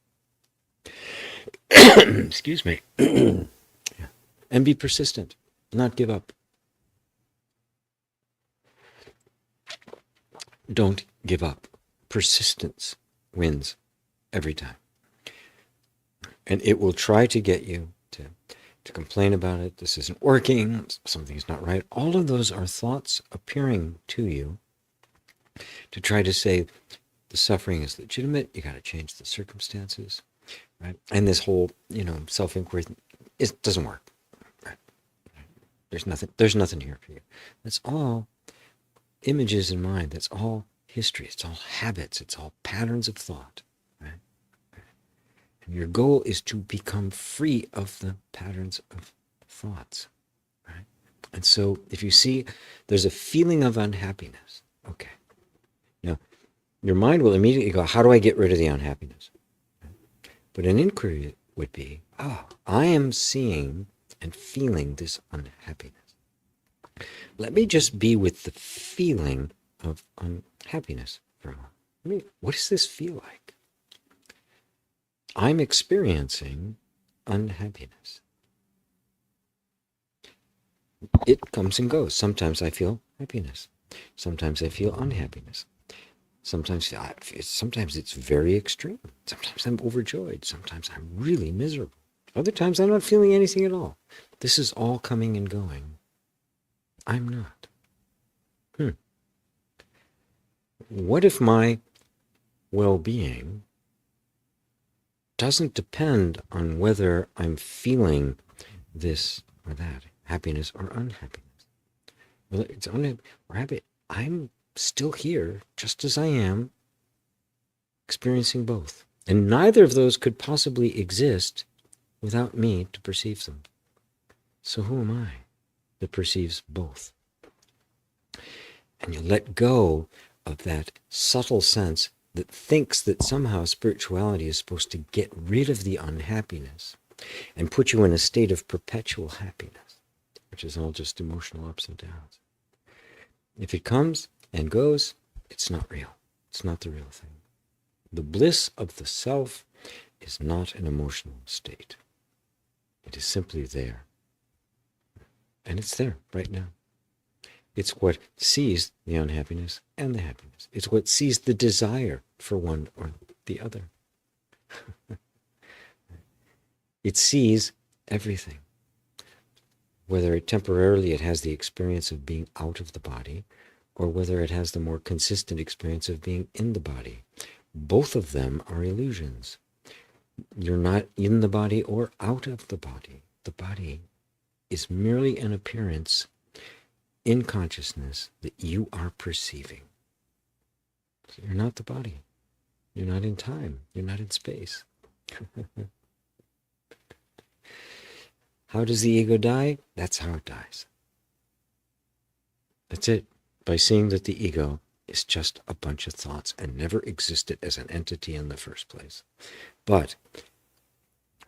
Excuse me. And be persistent, not give up. Don't give up. Persistence wins every time. And it will try to get you to complain about it. This isn't working. Something's not right. All of those are thoughts appearing to you to try to say the suffering is legitimate. You got to change the circumstances, right? And this whole, self-inquiry, it doesn't work. Right? There's nothing here for you. That's all images in mind. That's all history. It's all habits. It's all patterns of thought. Right? And your goal is to become free of the patterns of thoughts. Right? And so if you see there's a feeling of unhappiness, okay. Now, your mind will immediately go, how do I get rid of the unhappiness? But an inquiry would be, I am seeing and feeling this unhappiness. Let me just be with the feeling of unhappiness for a moment. What does this feel like? I'm experiencing unhappiness. It comes and goes. Sometimes I feel happiness. Sometimes I feel unhappiness. Sometimes it's very extreme. Sometimes I'm overjoyed. Sometimes I'm really miserable. Other times I'm not feeling anything at all. This is all coming and going. I'm not. What if my well-being doesn't depend on whether I'm feeling this or that, happiness or unhappiness? Whether it's unhappy or happy, I'm still here, just as I am, experiencing both. And neither of those could possibly exist without me to perceive them. So who am I that perceives both? And you let go of that subtle sense that thinks that somehow spirituality is supposed to get rid of the unhappiness and put you in a state of perpetual happiness, which is all just emotional ups and downs. If it comes and goes, it's not real. It's not the real thing. The bliss of the self is not an emotional state. It is simply there. And it's there right now. It's what sees the unhappiness and the happiness. It's what sees the desire for one or the other. It sees everything. Whether temporarily it has the experience of being out of the body, or whether it has the more consistent experience of being in the body. Both of them are illusions. You're not in the body or out of the body. The body is merely an appearance in consciousness that you are perceiving. So you're not the body. You're not in time. You're not in space. How does the ego die? That's how it dies. That's it. By seeing that the ego is just a bunch of thoughts and never existed as an entity in the first place. But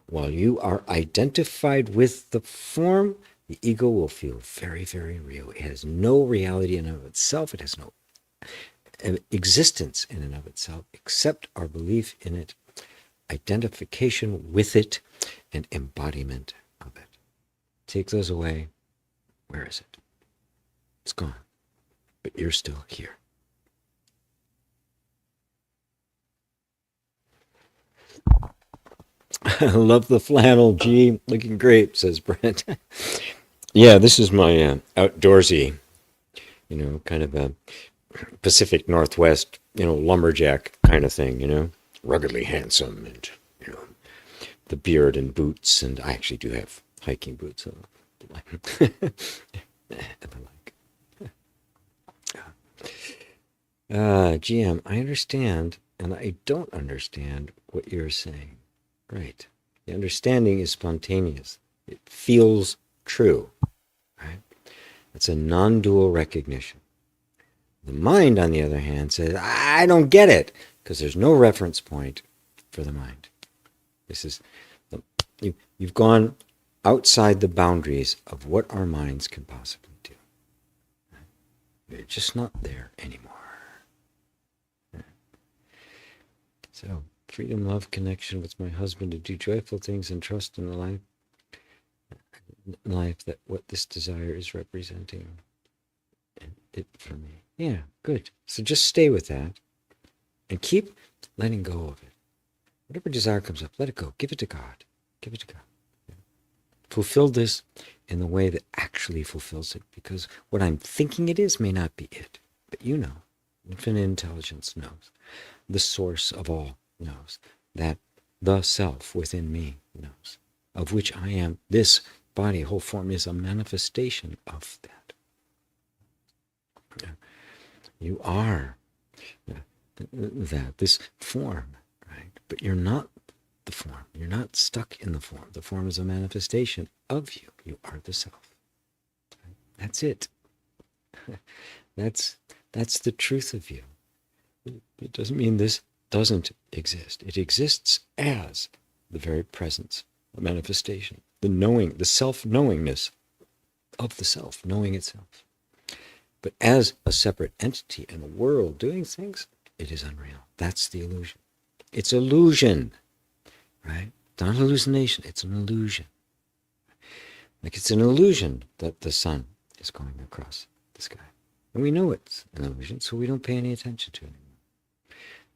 while you are identified with the form, the ego will feel very, very real. It has no reality in and of itself. It has no existence in and of itself, except our belief in it, identification with it, and embodiment of it. Take those away. Where is it? It's gone. But you're still here. I love the flannel, G. Looking great, says Brent. Yeah, this is my outdoorsy, kind of a Pacific Northwest, lumberjack kind of thing, ruggedly handsome and, the beard and boots. And I actually do have hiking boots. So GM, I understand, and I don't understand what you're saying. Right. The understanding is spontaneous. It feels true. Right? It's a non-dual recognition. The mind, on the other hand, says, I don't get it, because there's no reference point for the mind. This is You've gone outside the boundaries of what our minds can possibly do. You're just not there anymore. So, freedom, love, connection with my husband to do joyful things and trust in the life that what this desire is representing it for me. Yeah, good. So just stay with that and keep letting go of it. Whatever desire comes up, let it go. Give it to God. Give it to God. Fulfill this in the way that actually fulfills it, because what I'm thinking it is may not be it. But you know, infinite intelligence knows. The source of all knows. That the self within me knows. Of which I am. This body, whole form, is a manifestation of that. You are that, this form, right? But you're not the form. You're not stuck in the form. The form is a manifestation of you. You are the self. That's it. That's the truth of you. It doesn't mean this doesn't exist. It exists as the very presence, a manifestation, the knowing, the self-knowingness of the self, knowing itself. But as a separate entity in the world doing things, it is unreal. That's the illusion. It's illusion, right? It's not hallucination, it's an illusion. Like it's an illusion that the sun is going across the sky. And we know it's an illusion, so we don't pay any attention to it anymore.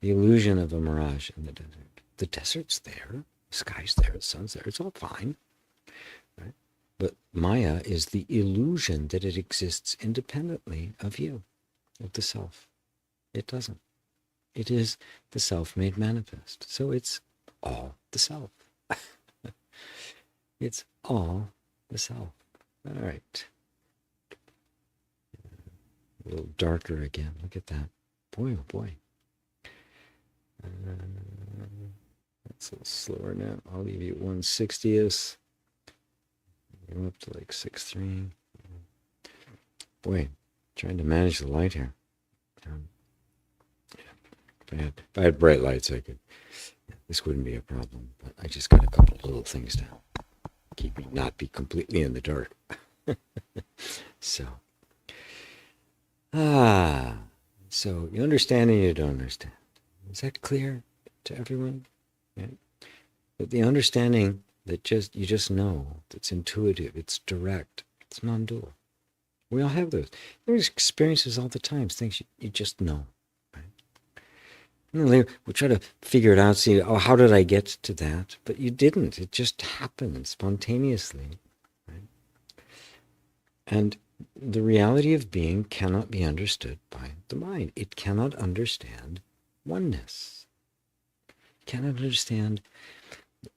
The illusion of a mirage in the desert. The desert's there, the sky's there, the sun's there, it's all fine. Right? But Maya is the illusion that it exists independently of you, of the self. It doesn't. It is the self made manifest. So it's all the self. It's all the self. All right. A little darker again. Look at that. Boy, oh boy. That's a little slower now. I'll leave you at 1/60th. Go up to like 6.3. Boy, trying to manage the light here. If I had bright lights, I could. This wouldn't be a problem. But I just got a couple of little things to keep me not be completely in the dark. So you understand and you don't understand. Is that clear to everyone? Yeah. But the understanding that you just know, that's intuitive, it's direct, it's non-dual. We all have those. There's experiences all the time, things you just know. Right? And then we'll try to figure it out, see, how did I get to that? But you didn't. It just happened spontaneously. Right? And the reality of being cannot be understood by the mind. It cannot understand oneness. It cannot understand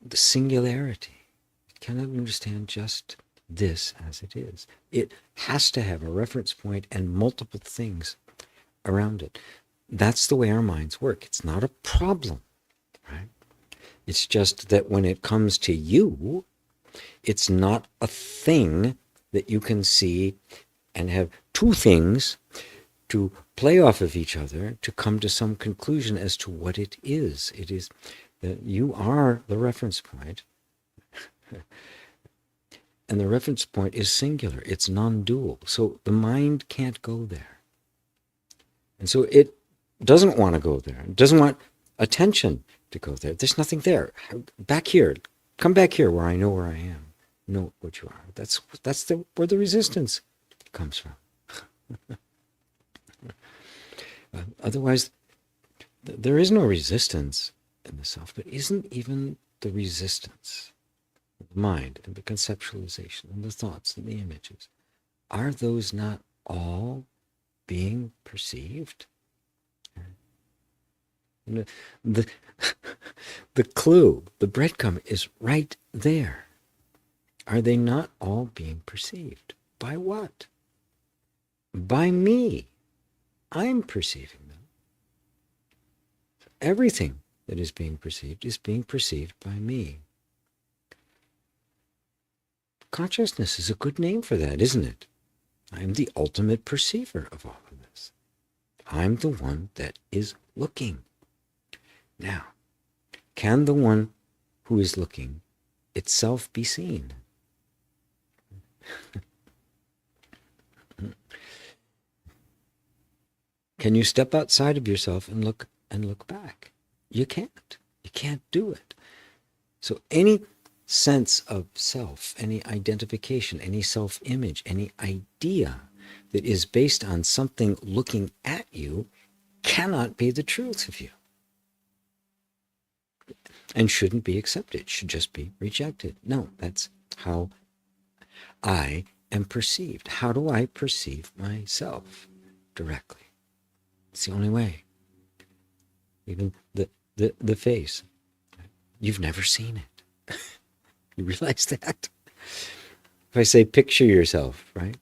the singularity. It cannot understand just this as it is. It has to have a reference point and multiple things around it. That's the way our minds work. It's not a problem, right? It's just that when it comes to you, it's not a thing that you can see and have two things to play off of each other to come to some conclusion as to what it is. It is that you are the reference point. And the reference point is singular. It's non-dual. So the mind can't go there. And so it doesn't want to go there. It doesn't want attention to go there. There's nothing there. Back here. Come back here where I know where I am. Know what you are. That's where the resistance comes from. Otherwise, there is no resistance in the self, but isn't even the resistance, the mind and the conceptualization and the thoughts and the images, are those not all being perceived? The clue, the breadcrumb is right there. Are they not all being perceived? By what? By me. I'm perceiving them. Everything that is being perceived by me. Consciousness is a good name for that, isn't it? I'm the ultimate perceiver of all of this. I'm the one that is looking. Now, can the one who is looking itself be seen. Can you step outside of yourself and look back? You can't. You can't do it. So any sense of self, any identification, any self-image, any idea that is based on something looking at you cannot be the truth of you and shouldn't be accepted, should just be rejected. No, that's how I am perceived. How do I perceive myself? Directly. It's the only way. Even the face. You've never seen it. You realize that? If I say picture yourself, right?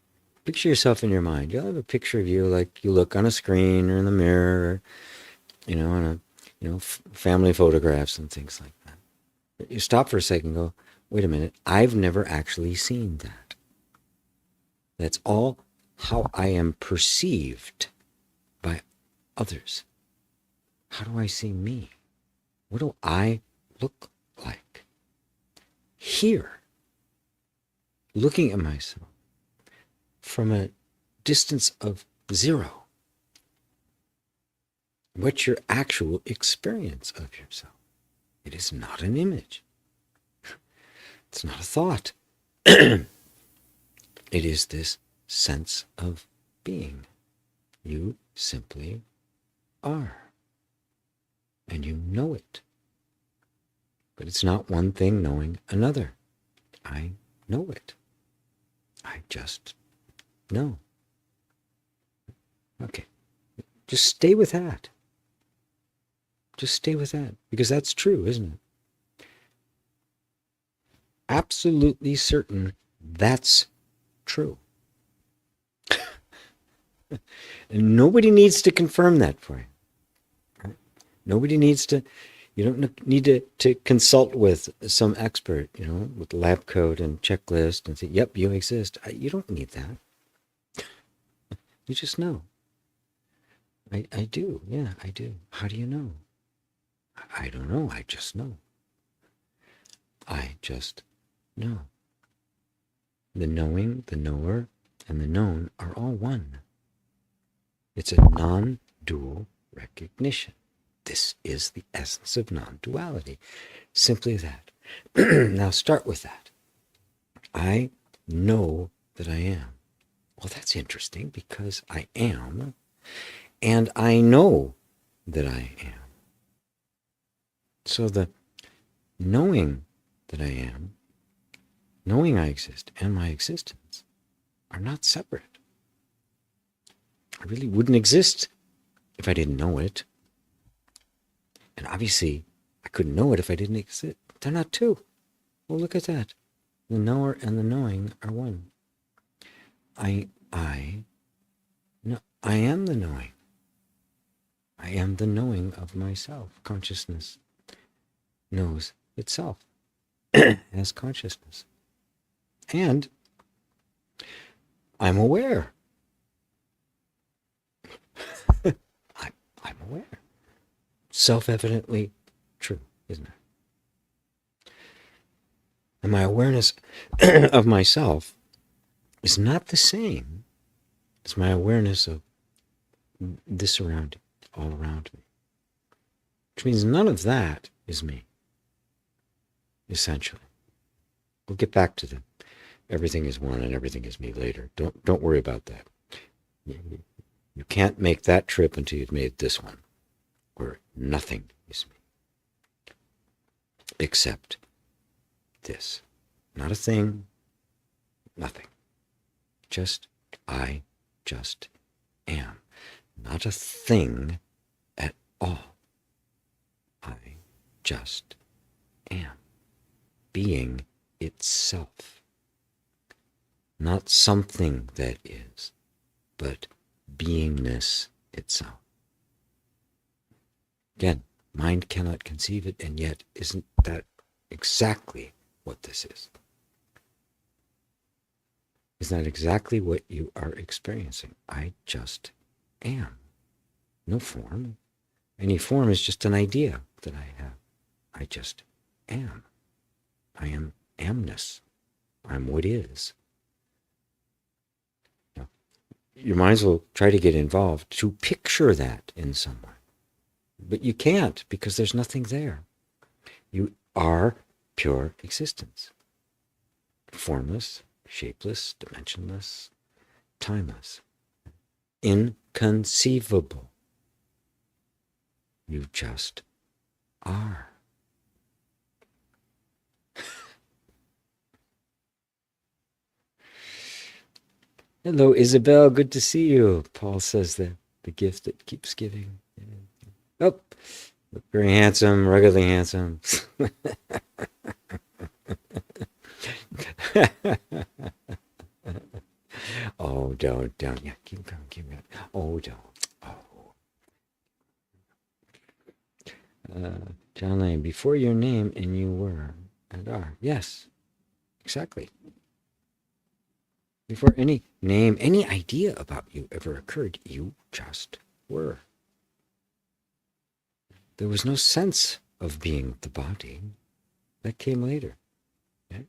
Picture yourself in your mind. You'll have a picture of you like you look on a screen or in the mirror, or, on a, family photographs and things like that. But you stop for a second and go, wait a minute, I've never actually seen that. That's all how I am perceived by others. How do I see me? What do I look like? Here, looking at myself from a distance of 0. What's your actual experience of yourself? It is not an image. It's not a thought. It is this sense of being. You simply are. And you know it. But it's not one thing knowing another. I know it. I just know. Okay. Just stay with that. Just stay with that. Because that's true, isn't it? Absolutely certain that's true. And nobody needs to confirm that for you. Right? Nobody needs to, you don't need to consult with some expert, with lab coat and checklist and say, yep, you exist. You don't need that. You just know. I do. Yeah, I do. How do you know? I don't know. I just know. I just know. The knowing, the knower, and the known are all one. It's a non-dual recognition. This is the essence of non-duality. Simply that. Now start with that. I know that I am. Well, that's interesting because I am, and I know that I am. So the knowing that I am, knowing I exist, and my existence are not separate. I really wouldn't exist if I didn't know it. And obviously, I couldn't know it if I didn't exist. They're not two. Well, look at that. The knower and the knowing are one. I am the knowing. I am the knowing of myself. Consciousness knows itself as consciousness. And I'm aware. I'm aware. Self-evidently true, isn't it? And my awareness of myself is not the same as my awareness of this around, all around me. Which means none of that is me, essentially. We'll get back to the everything is one and everything is me later. Don't worry about that. You can't make that trip until you've made this one, where nothing is me. Except this. Not a thing, nothing. I just am. Not a thing at all. I just am. Being itself. Not something that is, but beingness itself. Again, mind cannot conceive it, and yet isn't that exactly what this is? Isn't that exactly what you are experiencing? I just am. No form. Any form is just an idea that I have. I just am. I am amness. I'm what is. Now, you might as well try to get involved to picture that in some way. But you can't, because there's nothing there. You are pure existence. Formless, shapeless, dimensionless, timeless. Inconceivable. You just are. Hello, Isabel. Good to see you. Paul says that the gift that keeps giving. Oh, look very handsome, ruggedly handsome. Oh, don't. Yeah, keep going. Oh, don't. John Lane, before your name and you were and are. Yes, exactly. Before any name, any idea about you ever occurred, you just were. There was no sense of being the body. That came later. Okay?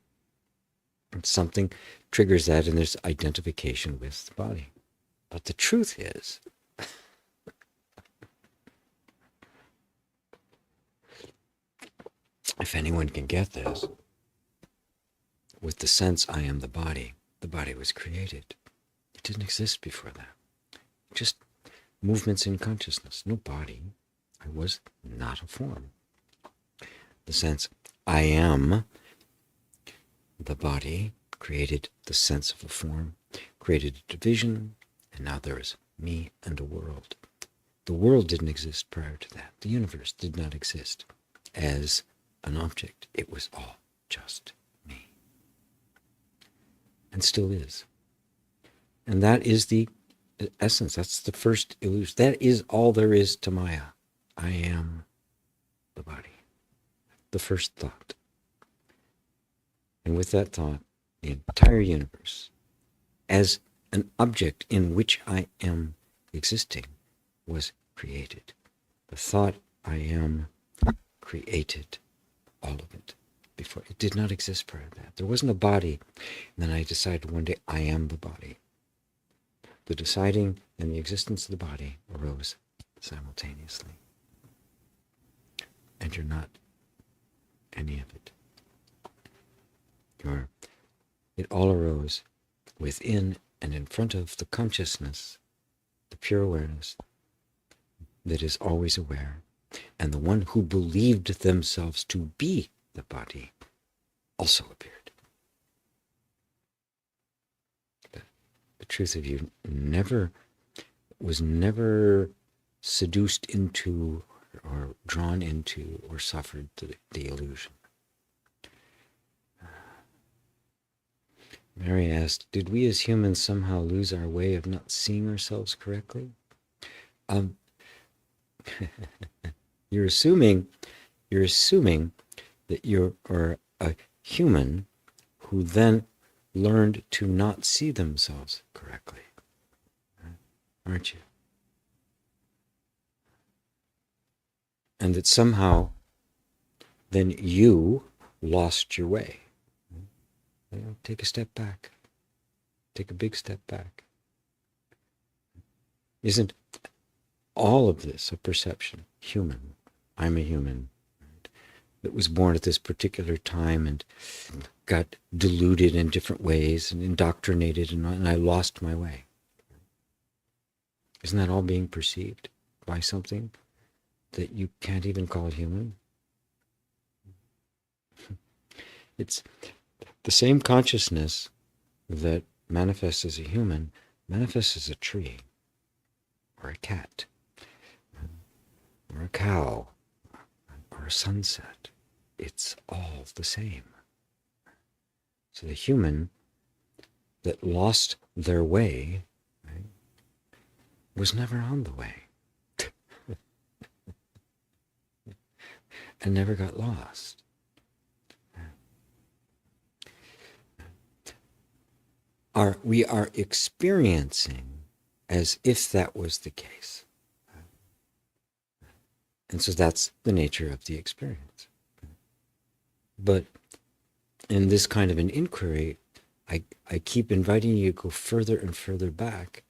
And something triggers that, and there's identification with the body. But the truth is, if anyone can get this, with the sense I am the body was created. It didn't exist before that. Just movements in consciousness, no body. I was not a form. The sense I am the body created the sense of a form, created a division, and now there is me and a world. The world didn't exist prior to that. The universe did not exist as an object. It was all just me. And still is. And that is the essence. That's the first illusion. That is all there is to Maya. I am the body. The first thought. And with that thought, the entire universe, as an object in which I am existing, was created. The thought I am created all of it. Before it did not exist prior to that. There wasn't a body. And then I decided one day I am the body. The deciding and the existence of the body arose simultaneously. And you're not any of it. It all arose within and in front of the consciousness, the pure awareness that is always aware, and the one who believed themselves to be the body also appeared. The truth of you was never seduced into or drawn into or suffered the illusion. Mary asked, did we as humans somehow lose our way of not seeing ourselves correctly? You're assuming that you are a human who then learned to not see themselves correctly. Aren't you? And that somehow then you lost your way. Take a step back. Take a big step back. Isn't all of this a perception? Human. I'm a human. Right? That was born at this particular time and got deluded in different ways and indoctrinated, and I lost my way. Isn't that all being perceived by something that you can't even call human? It's the same consciousness that manifests as a human manifests as a tree, or a cat, or a cow, or a sunset. It's all the same. So the human that lost their way, right, was never on the way. And never got lost. We are experiencing as if that was the case. And so that's the nature of the experience. But in this kind of an inquiry, I keep inviting you to go further and further back,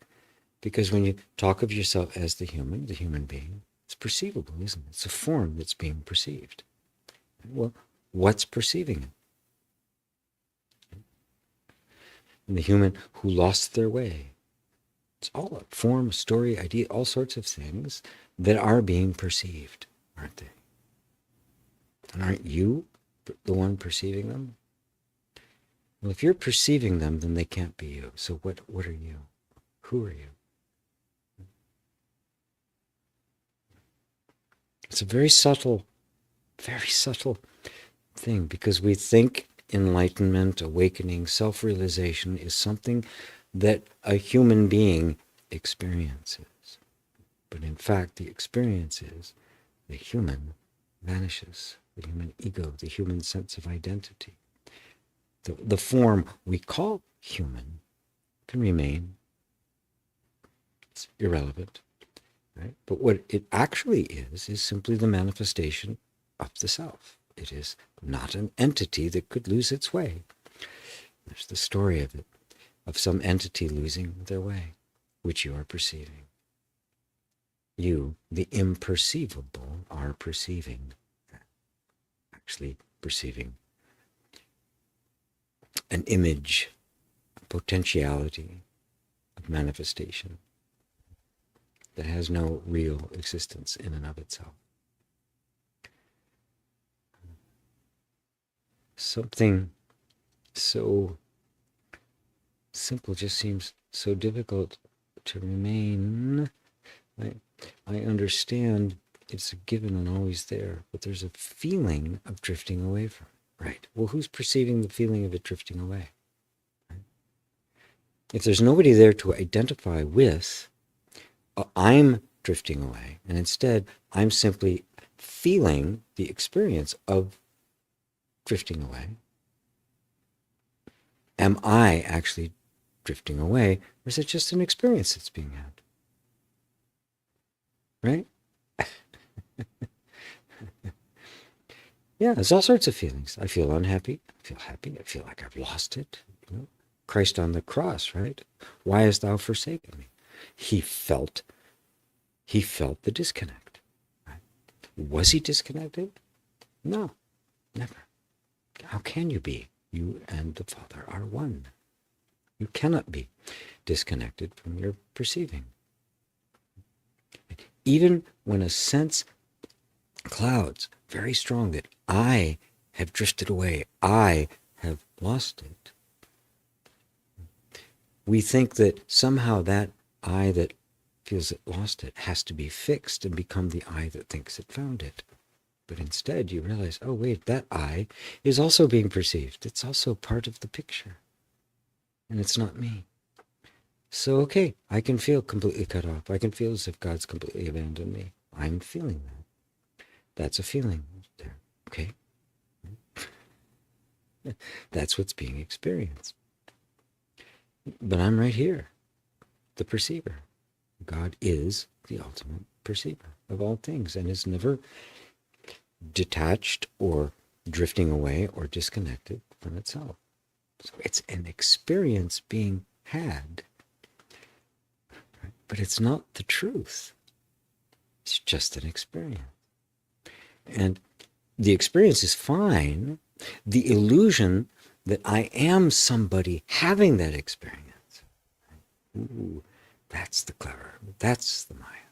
because when you talk of yourself as the human being, it's perceivable, isn't it? It's a form that's being perceived. Well, what's perceiving it? And the human who lost their way. It's all a form, story, idea, all sorts of things that are being perceived, aren't they? And aren't you the one perceiving them? Well, if you're perceiving them, then they can't be you. So what are you? Who are you? It's a very subtle thing, because we think enlightenment, awakening, self-realization is something that a human being experiences. But in fact, the experience is the human vanishes, the human ego, the human sense of identity. The form we call human can remain. It's irrelevant, right? But what it actually is simply the manifestation of the self. It is not an entity that could lose its way. There's the story of it, of some entity losing their way, which you are perceiving. You, the imperceivable, are perceiving, actually perceiving an image, a potentiality of manifestation that has no real existence in and of itself. Something so simple just seems so difficult to remain. I understand it's a given and always there, but there's a feeling of drifting away from it, right? Well, who's perceiving the feeling of it drifting away? Right? If there's nobody there to identify with, I'm drifting away, and instead I'm simply feeling the experience of drifting away. Am I actually drifting away, or is it just an experience that's being had? Right? Yeah, there's all sorts of feelings. I feel unhappy. I feel happy. I feel like I've lost it. You know? Christ on the cross, right? Why hast thou forsaken me? He felt the disconnect. Right? Was he disconnected? No, never. How can you be? You and the Father are one. You cannot be disconnected from your perceiving. Even when a sense clouds very strong that I have drifted away, I have lost it, we think that somehow that I that feels it lost it has to be fixed and become the I that thinks it found it. But instead you realize, oh wait, that I is also being perceived. It's also part of the picture. And it's not me. So, okay, I can feel completely cut off. I can feel as if God's completely abandoned me. I'm feeling that. That's a feeling there, okay? That's what's being experienced. But I'm right here, the perceiver. God is the ultimate perceiver of all things and is never detached or drifting away or disconnected from itself. So it's an experience being had, but it's not the truth. It's just an experience. And the experience is fine. The illusion that I am somebody having that experience, ooh, that's the clever, that's the Maya.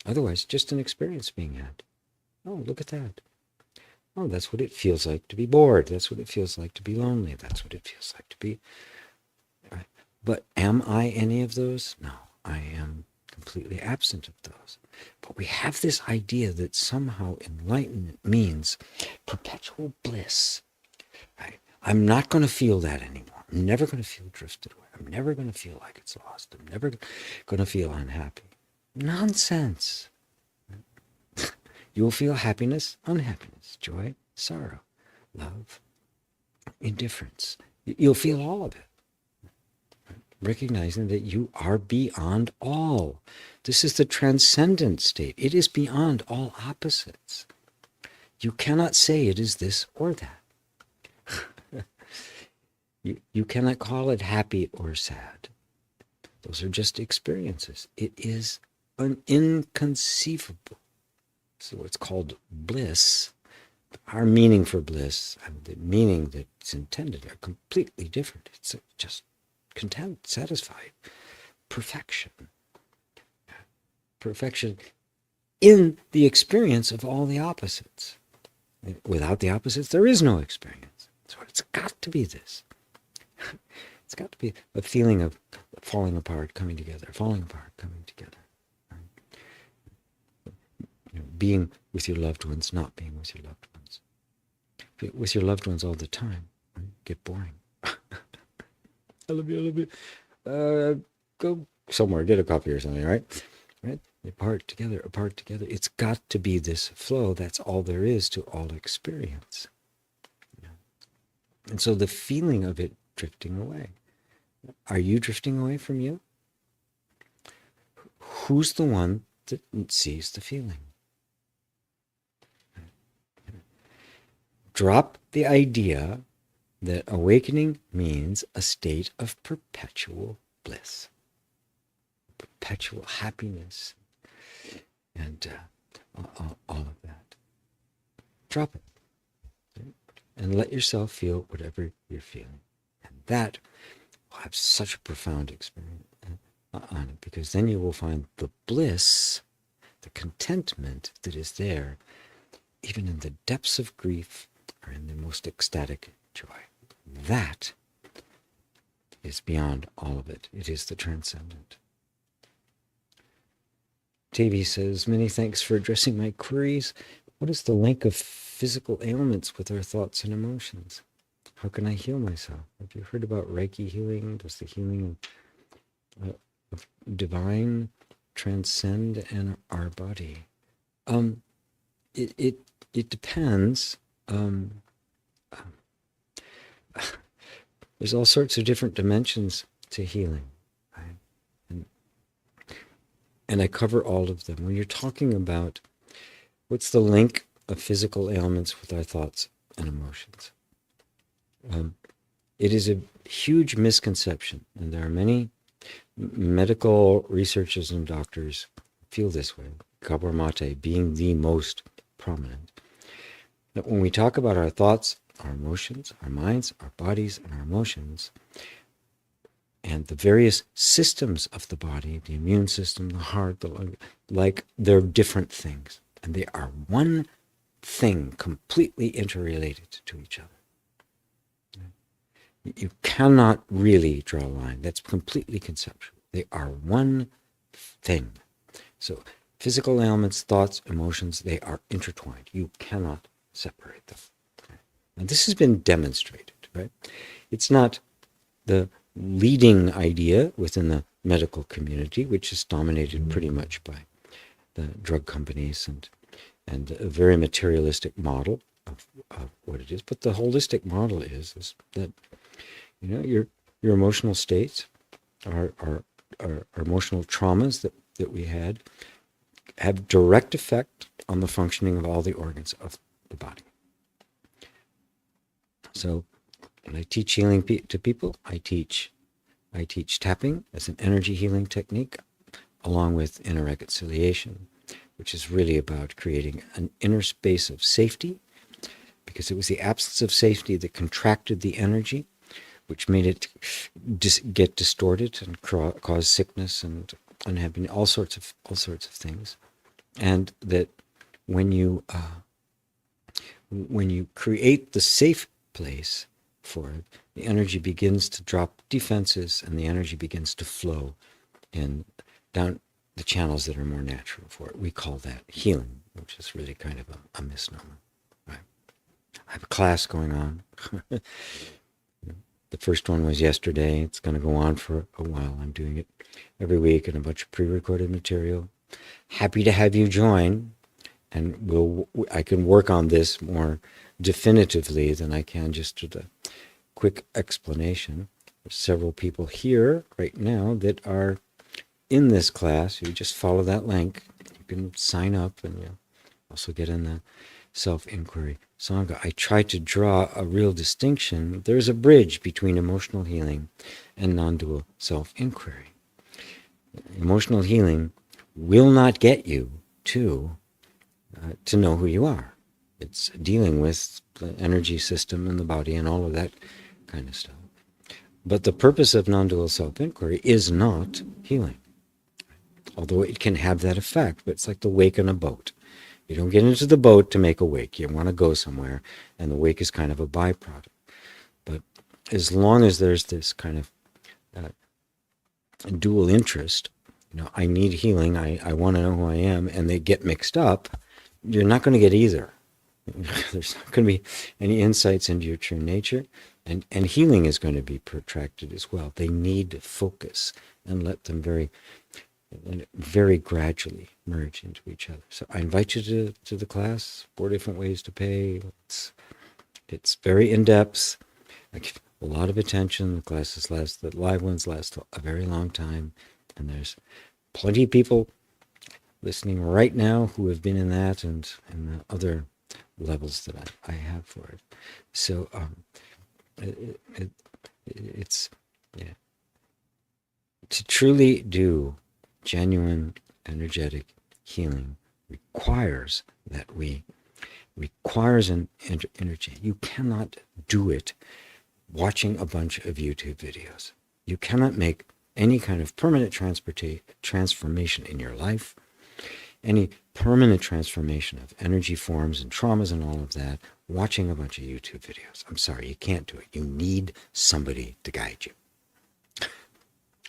Otherwise, just an experience being had. Oh, look at that. Oh, that's what it feels like to be bored. That's what it feels like to be lonely. That's what it feels like to be. Right? But am I any of those? No, I am completely absent of those. But we have this idea that somehow enlightenment means perpetual bliss. Right? I'm not going to feel that anymore. I'm never going to feel drifted away. I'm never going to feel like it's lost. I'm never going to feel unhappy. Nonsense. You will feel happiness, unhappiness, joy, sorrow, love, indifference. You'll feel all of it. Recognizing that you are beyond all. This is the transcendent state. It is beyond all opposites. You cannot say it is this or that. You cannot call it happy or sad. Those are just experiences. It is inconceivable. So it's called bliss. Our meaning for bliss and the meaning that's intended are completely different. It's just content, satisfied, perfection. Perfection in the experience of all the opposites. Without the opposites, there is no experience. So it's got to be this. It's got to be a feeling of falling apart, coming together, falling apart, coming together. Being with your loved ones, not being with your loved ones. With your loved ones all the time, right? Get boring. I love you, I love you. Go somewhere, get a coffee or something, right? Right? Apart together, apart together. It's got to be this flow. That's all there is to all experience. And so the feeling of it drifting away. Are you drifting away from you? Who's the one that sees the feeling? Drop the idea that awakening means a state of perpetual bliss, perpetual happiness, and all of that. Drop it. And let yourself feel whatever you're feeling. And that will have such a profound experience on it, because then you will find the bliss, the contentment that is there, even in the depths of grief or in the most ecstatic joy. That is beyond all of it. It is the transcendent. TV says, many thanks for addressing my queries. What is the link of physical ailments with our thoughts and emotions? How can I heal myself? Have you heard about Reiki healing? Does the healing of divine transcend in our body? It depends. There's all sorts of different dimensions to healing, right? And I cover all of them. When you're talking about what's the link of physical ailments with our thoughts and emotions, it is a huge misconception, and there are many medical researchers and doctors feel this way, Gabor Mate being the most prominent, that when we talk about our thoughts, our emotions, our minds, our bodies, and our emotions, and the various systems of the body, the immune system, the heart, the lung, like they're different things, and they are one thing completely interrelated to each other. You cannot really draw a line. That's completely conceptual. They are one thing. So physical ailments, thoughts, emotions, they are intertwined. You cannot separate them. And this has been demonstrated, right? It's not the leading idea within the medical community, which is dominated pretty much by the drug companies and a very materialistic model of what it is. But the holistic model is that, you know, your emotional states, our emotional traumas that we had, have direct effect on the functioning of all the organs of the body. So when I teach healing to people, I teach tapping as an energy healing technique, along with inner reconciliation, which is really about creating an inner space of safety, because it was the absence of safety that contracted the energy, which made it get distorted and cause sickness and unhappiness, all sorts of things. And that when you create the safe place for it, the energy begins to drop defenses, and the energy begins to flow in down the channels that are more natural for it. We call that healing, which is really kind of a misnomer. Right? I have a class going on. The first one was yesterday. It's going to go on for a while. I'm doing it every week and a bunch of pre-recorded material. Happy to have you join, and I can work on this more definitively than I can just with a quick explanation. There's several people here right now that are in this class. You just follow that link. You can sign up, and you'll also get in self-inquiry Sangha, I try to draw a real distinction. There's a bridge between emotional healing and non-dual self-inquiry. Emotional healing will not get you to know who you are. It's dealing with the energy system and the body and all of that kind of stuff. But the purpose of non-dual self-inquiry is not healing. Although it can have that effect, but it's like the wake on a boat. You don't get into the boat to make a wake. You want to go somewhere, and the wake is kind of a byproduct. But as long as there's this kind of dual interest, I need healing, I want to know who I am, and they get mixed up, you're not going to get either. There's not going to be any insights into your true nature, and healing is going to be protracted as well. They need to focus and let them very gradually merge into each other. So I invite you to the class, 4 different ways to pay. It's very in-depth. I give a lot of attention. The live ones last a very long time. And there's plenty of people listening right now who have been in that and the other levels that I have for it. So it's to truly do genuine energetic healing requires an energy. You cannot do it watching a bunch of YouTube videos. You cannot make any kind of permanent transformation in your life, any permanent transformation of energy forms and traumas and all of that, watching a bunch of YouTube videos. I'm sorry, you can't do it. You need somebody to guide you.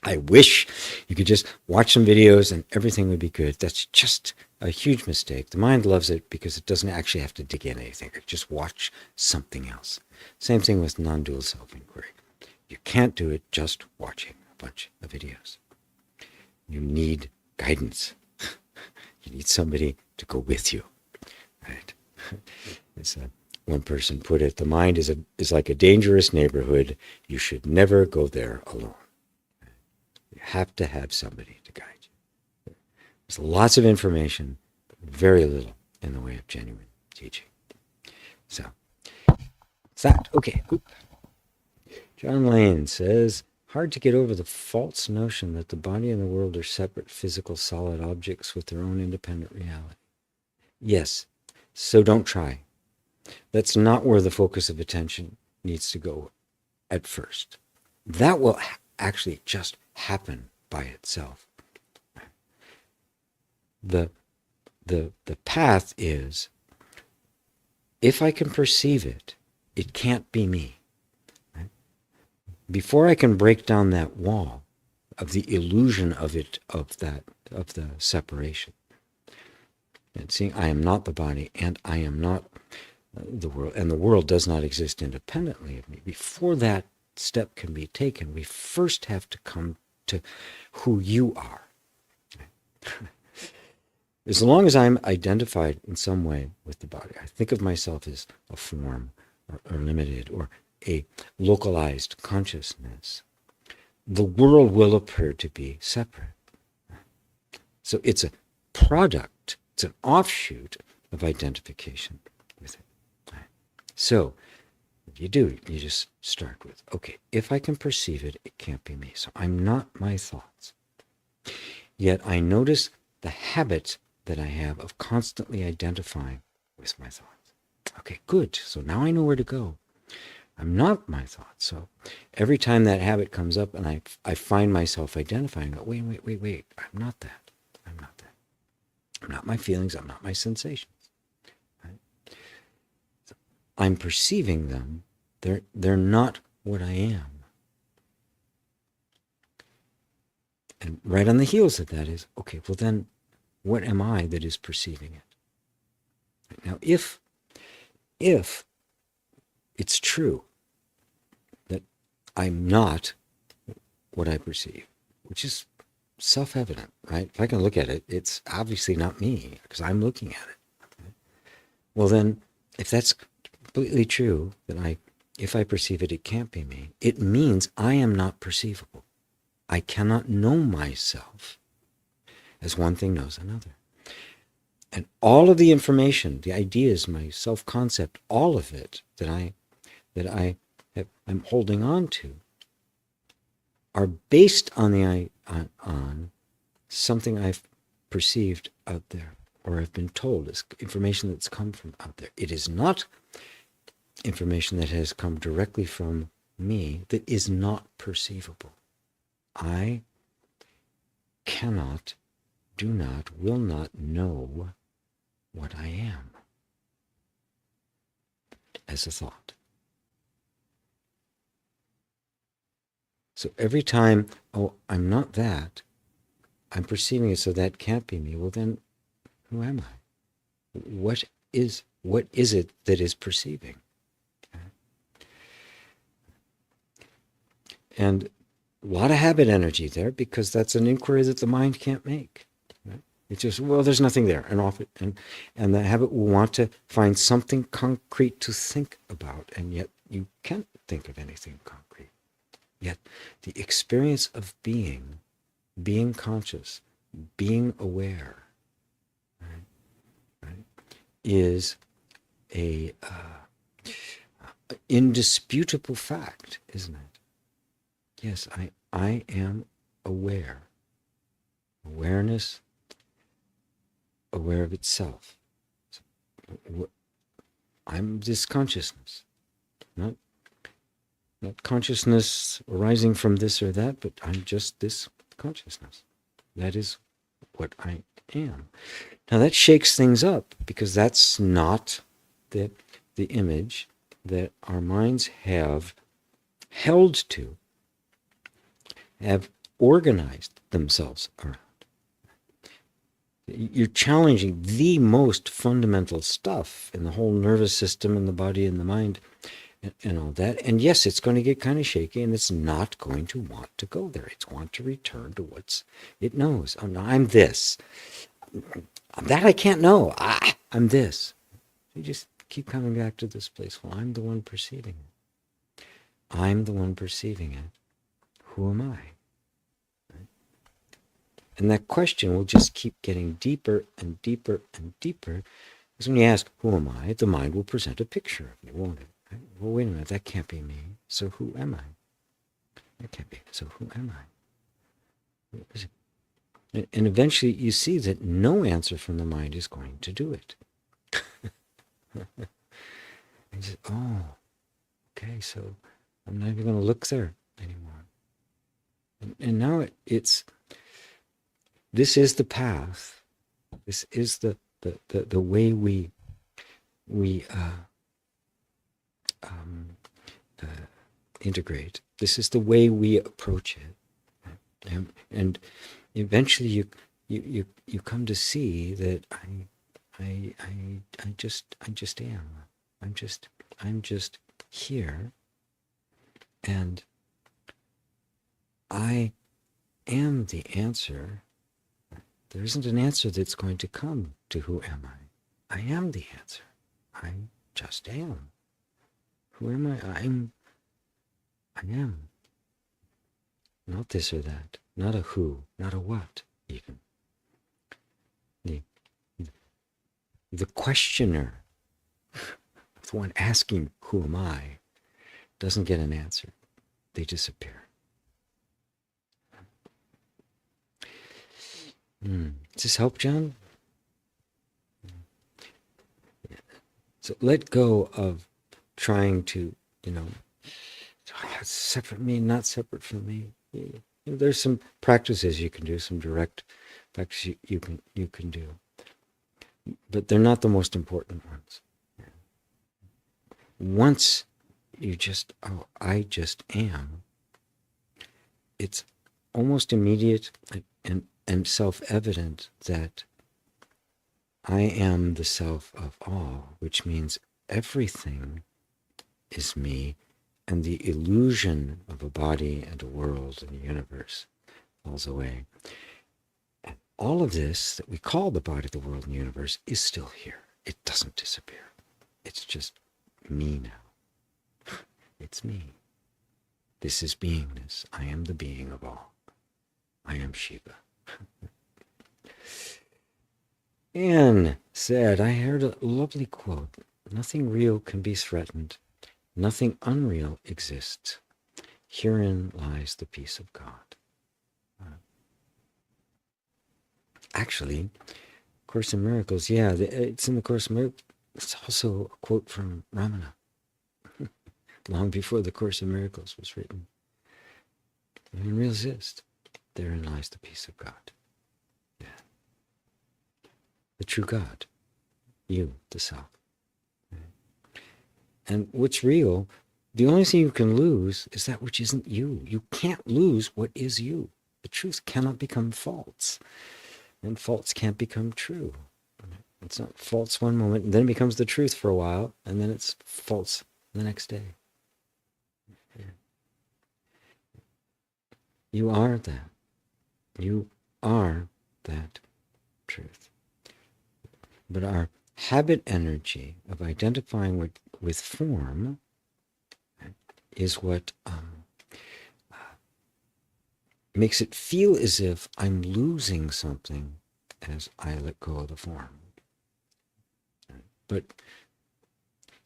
I wish you could just watch some videos and everything would be good. That's just a huge mistake. The mind loves it because it doesn't actually have to dig in anything. Just watch something else. Same thing with non-dual self-inquiry. You can't do it just watching a bunch of videos. You need guidance. You need somebody to go with you. Right? As one person put it, the mind is like a dangerous neighborhood. You should never go there alone. You have to have somebody to guide you. There's lots of information, but very little in the way of genuine teaching. So, it's that. Okay. Oop. John Lane says, hard to get over the false notion that the body and the world are separate physical solid objects with their own independent reality. Yes, so don't try. That's not where the focus of attention needs to go at first. That will actually just happen by itself. The path is, if I can perceive it, it can't be me. Right? Before I can break down that wall of the illusion of the separation, and seeing I am not the body and I am not the world, and the world does not exist independently of me. Before that step can be taken, we first have to come to who you are. As long as I'm identified in some way with the body, I think of myself as a form or limited or a localized consciousness, the world will appear to be separate. So it's a product, it's an offshoot of identification with it. So what you do, you just start with, okay, if I can perceive it, it can't be me. So I'm not my thoughts. Yet I notice the habit that I have of constantly identifying with my thoughts. Okay, good. So now I know where to go. I'm not my thoughts. So every time that habit comes up and I find myself identifying, wait, I'm not that. I'm not that. I'm not my feelings. I'm not my sensations. Right? So I'm perceiving them. They're not what I am. And right on the heels of that is, okay, well then, what am I that is perceiving it? Now, if it's true that I'm not what I perceive, which is self-evident, right? If I can look at it, it's obviously not me because I'm looking at it. Okay? Well then, if that's completely true, then if I perceive it, it can't be me. It means I am not perceivable. I cannot know myself as one thing knows another. And all of the information, the ideas, my self-concept, all of it that I'm holding on to are based on on something I've perceived out there or have been told is information that's come from out there. It is not information that has come directly from me that is not perceivable. I cannot, do not, will not know what I am as a thought. So every time, oh, I'm not that, I'm perceiving it, so that can't be me. Well, then, who am I? What is it that is perceiving? And a lot of habit energy there, because that's an inquiry that the mind can't make. Right? It's just, well, there's nothing there, and off it, and the habit will want to find something concrete to think about, and yet you can't think of anything concrete. Yet the experience of being conscious, being aware, right, is a indisputable fact, isn't it? Yes, I am aware. Awareness, aware of itself. So, I'm this consciousness, not consciousness arising from this or that, but I'm just this consciousness. That is what I am. Now that shakes things up, because that's not the image that our minds have held to, have organized themselves around. You're challenging the most fundamental stuff in the whole nervous system and the body and the mind and all that. And yes, it's going to get kind of shaky, and it's not going to want to go there. It's want to return to what it knows. Oh, no, I'm this. That I can't know. I'm this. You just keep coming back to this place. Well, I'm the one perceiving it. I'm the one perceiving it. Who am I? And that question will just keep getting deeper and deeper and deeper. Because when you ask, who am I? The mind will present a picture of you, won't it? Well, wait a minute, that can't be me. So who am I? That can't be. So who am I? What is it? And eventually you see that no answer from the mind is going to do it. And you say, oh, okay, so I'm not even going to look there anymore. And now it's, this is the path. This is the way we integrate. This is the way we approach it, and eventually you come to see that I just am. I'm just here, and I am the answer. There isn't an answer that's going to come to who am I. I am the answer. I just am. Who am I? I am. Not this or that. Not a who. Not a what, even. The questioner, the one asking, who am I, doesn't get an answer. They disappear. Does this help, John? So let go of trying to, separate me, not separate from me. There's some practices you can do, some direct practice you can do, but they're not the most important ones. Once you just, I just am, it's almost immediate and self-evident that I am the self of all, which means everything is me, and the illusion of a body and a world and a universe falls away. And all of this that we call the body, the world, and the universe is still here. It doesn't disappear. It's just me now. It's me. This is beingness. I am the being of all. I am Shiva. Anne said, I heard a lovely quote. Nothing real can be threatened. Nothing unreal exists. Herein lies the peace of God. Actually, Course in Miracles, yeah, it's in the Course in Miracles. It's also a quote from Ramana, long before the Course in Miracles was written. And real exist. Therein lies the peace of God. Yeah. The true God. You, the self. And what's real, the only thing you can lose is that which isn't you. You can't lose what is you. The truth cannot become false. And false can't become true. It's not false one moment, and then it becomes the truth for a while, and then it's false the next day. Yeah. You are that. You are that truth. But our habit energy of identifying with form is what makes it feel as if I'm losing something as I let go of the form. But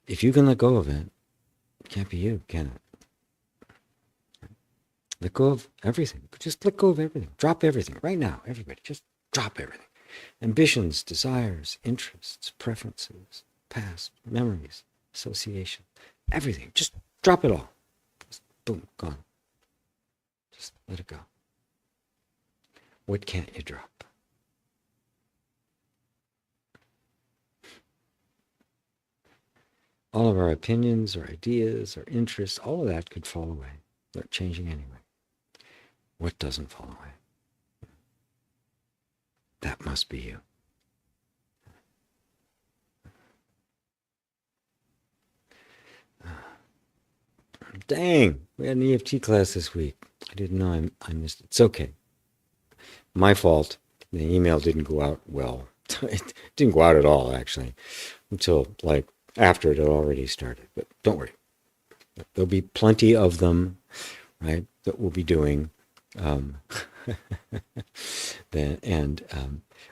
if you can let go of it, it can't be you, can it? Let go of everything. Just let go of everything. Drop everything. Right now, everybody, just drop everything. Ambitions, desires, interests, preferences, past, memories, association, everything. Just drop it all. Just boom, gone. Just let it go. What can't you drop? All of our opinions, our ideas, our interests, all of that could fall away. They're changing anyway. What doesn't fall away? That must be you. Dang, we had an EFT class this week. I didn't know I missed it. It's okay. My fault. The email didn't go out well. It didn't go out at all, actually, until like after it had already started. But don't worry. There'll be plenty of them, right, that we'll be doing. Oh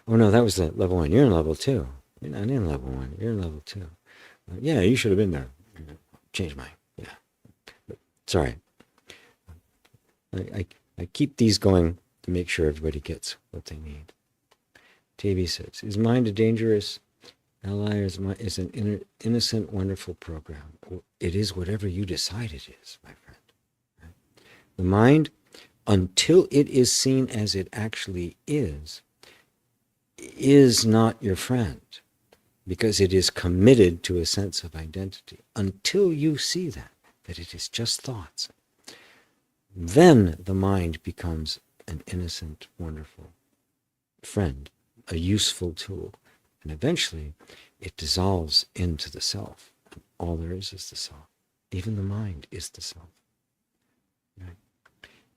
no, that was the level 1. You're in level 2. You're not in level 1. You're in level 2. Yeah, you should have been there. Change mine. Yeah. But, sorry. I keep these going to make sure everybody gets what they need. Tavi says, is mind a dangerous ally, or is an innocent, wonderful program? It is whatever you decide it is, my friend. Right? The mind, until it is seen as it actually is not your friend, because it is committed to a sense of identity. Until you see that it is just thoughts, then the mind becomes an innocent, wonderful friend, a useful tool. And eventually it dissolves into the self. And all there is the self. Even the mind is the self. Right?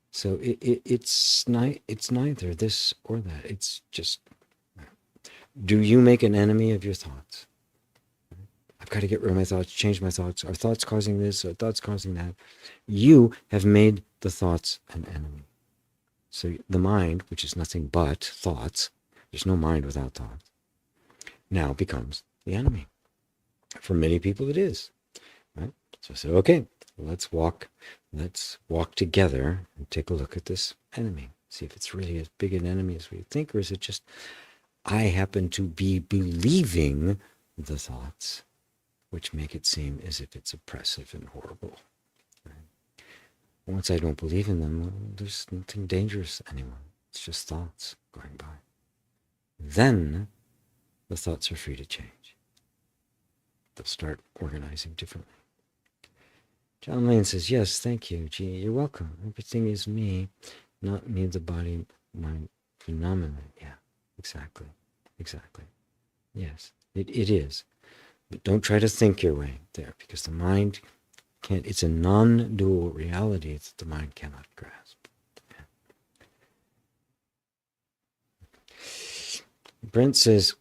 So it's neither this or that. It's just, do you make an enemy of your thoughts? I've got to get rid of my thoughts, change my thoughts. Are thoughts causing this? Are thoughts causing that? You have made the thoughts an enemy. So the mind, which is nothing but thoughts, there's no mind without thoughts, now becomes the enemy. For many people it is. Right? So I said, okay, let's walk together and take a look at this enemy. See if it's really as big an enemy as we think, or is it just I happen to be believing the thoughts, which make it seem as if it's oppressive and horrible. Right? Once I don't believe in them, well, there's nothing dangerous anymore. It's just thoughts going by. Then the thoughts are free to change. They'll start organizing differently. John Lane says, yes, thank you, G. You're welcome. Everything is me, not me, the body, mind, phenomenon. Yeah, exactly. Yes, it is. But don't try to think your way there, because the mind can't, it's a non-dual reality that the mind cannot grasp. Yeah. Brent says,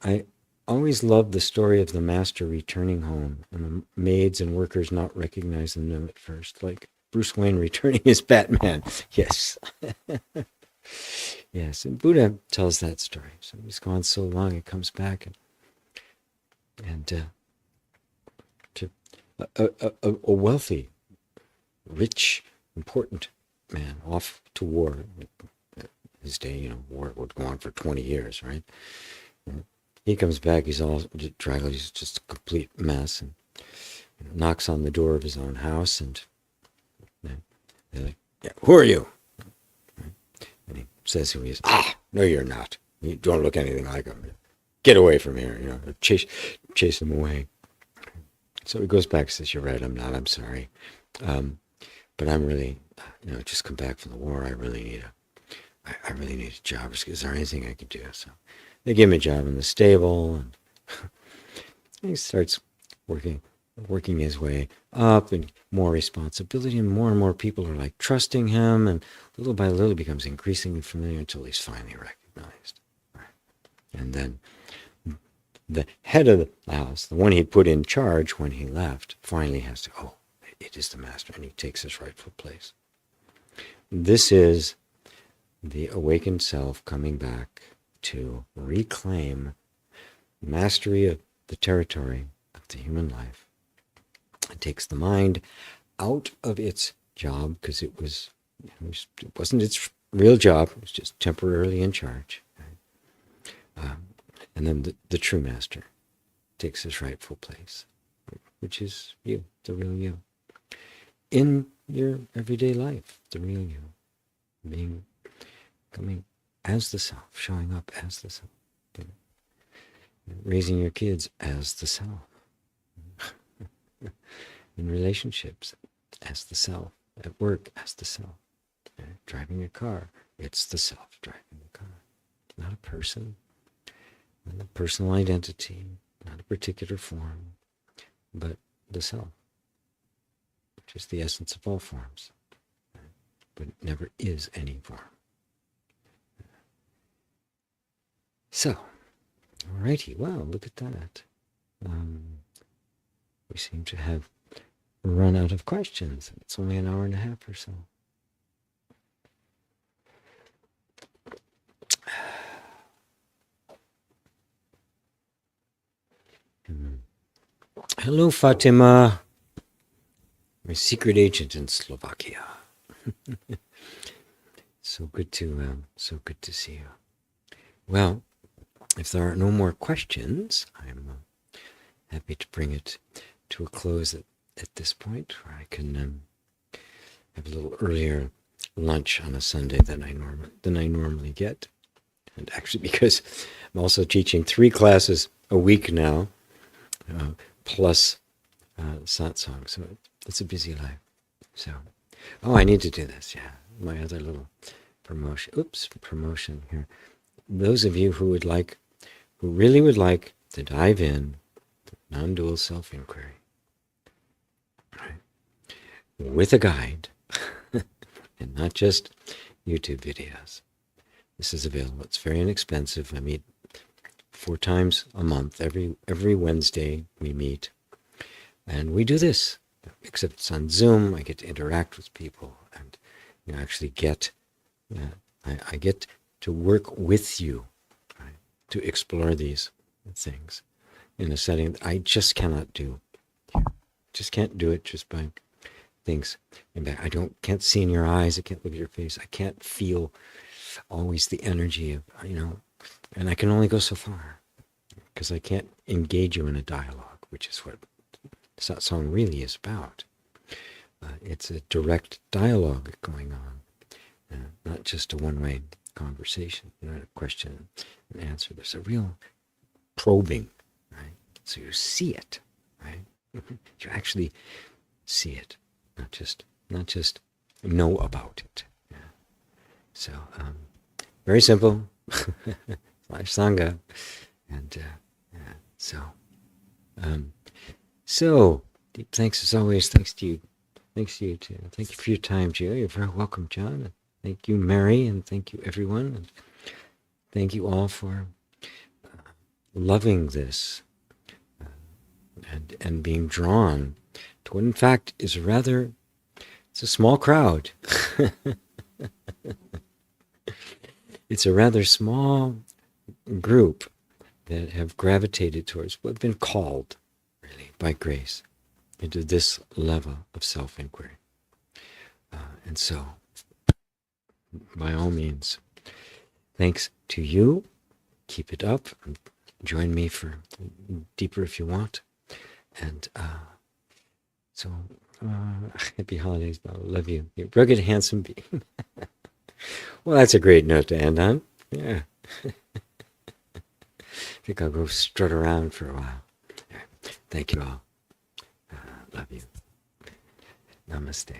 I always loved the story of the master returning home and the maids and workers not recognizing them at first, like Bruce Wayne returning as Batman. Yes. Yes, and Buddha tells that story. So he's gone so long, he comes back and to a wealthy, rich, important man off to war. His day, war would go on for 20 years, right? And he comes back, he's all draggled, he's just a complete mess, and knocks on the door of his own house, and they're like, yeah, who are you? And he says who he is. No, you're not. You don't look anything like him. Get away from here, chase him away. So he goes back and says, you're right, I'm not, I'm sorry. But I'm really, just come back from the war. I really need a job. Is there anything I can do? So they give him a job in the stable, and he starts working his way up, and more responsibility, and more people are like trusting him, and little by little becomes increasingly familiar until he's finally recognized. Right? And then the head of the house, the one he put in charge when he left, finally has to, it is the master, and he takes his rightful place. This is the awakened self coming back to reclaim mastery of the territory of the human life. It takes the mind out of its job, because it wasn't its real job. It was just temporarily in charge. Right? And then the true master takes his rightful place, which is you, the real you. In your everyday life, the real you. Coming as the self, showing up as the self. Raising your kids as the self. In relationships, as the self. At work, as the self. Driving your car, it's the self driving the car. Not a person, not a personal identity, not a particular form, but the self, which is the essence of all forms, but it never is any form. So, alrighty, wow, look at that. We seem to have run out of questions. It's only an hour and a half or so. Hello, Fatima, my secret agent in Slovakia. So good to see you. Well, if there are no more questions, I'm happy to bring it to a close at this point, where I can have a little earlier lunch on a Sunday than I normally get. And actually, because I'm also teaching 3 classes a week now, plus satsang, so it's a busy life. So, I need to do this. Yeah, my other little promotion here. Those of you who really would like to dive in to non-dual self-inquiry, right, with a guide, and not just YouTube videos. This is available. It's very inexpensive. I meet 4 times a month. Every Wednesday we meet, and we do this. Except it's on Zoom. I get to interact with people, and actually get. I get to work with you, right, to explore these things in a setting that I just cannot do. Just can't do it just by things. I can't see in your eyes. I can't look at your face. I can't feel always the energy of, and I can only go so far, because I can't engage you in a dialogue, which is what satsang really is about. It's a direct dialogue going on, not just a one-way conversation, a question and answer. There's a real probing, right? So you see it, right? You actually see it, not just know about it. Yeah. So very simple, life sangha, and so deep thanks as always. Thanks to you. Thank you for your time, Gio. You're very welcome, John. And thank you, Mary, and thank you, everyone. And thank you all for loving this and being drawn to what, in fact, is it's a small crowd. it's a rather small group that have gravitated towards what have been called, really, by grace, into this level of self-inquiry. And so, by all means, thanks to you. Keep it up. Join me for deeper if you want. And so, happy holidays, Bob. Love you. You rugged, handsome being. Well, that's a great note to end on. Yeah. I think I'll go strut around for a while. Thank you all. Love you. Namaste.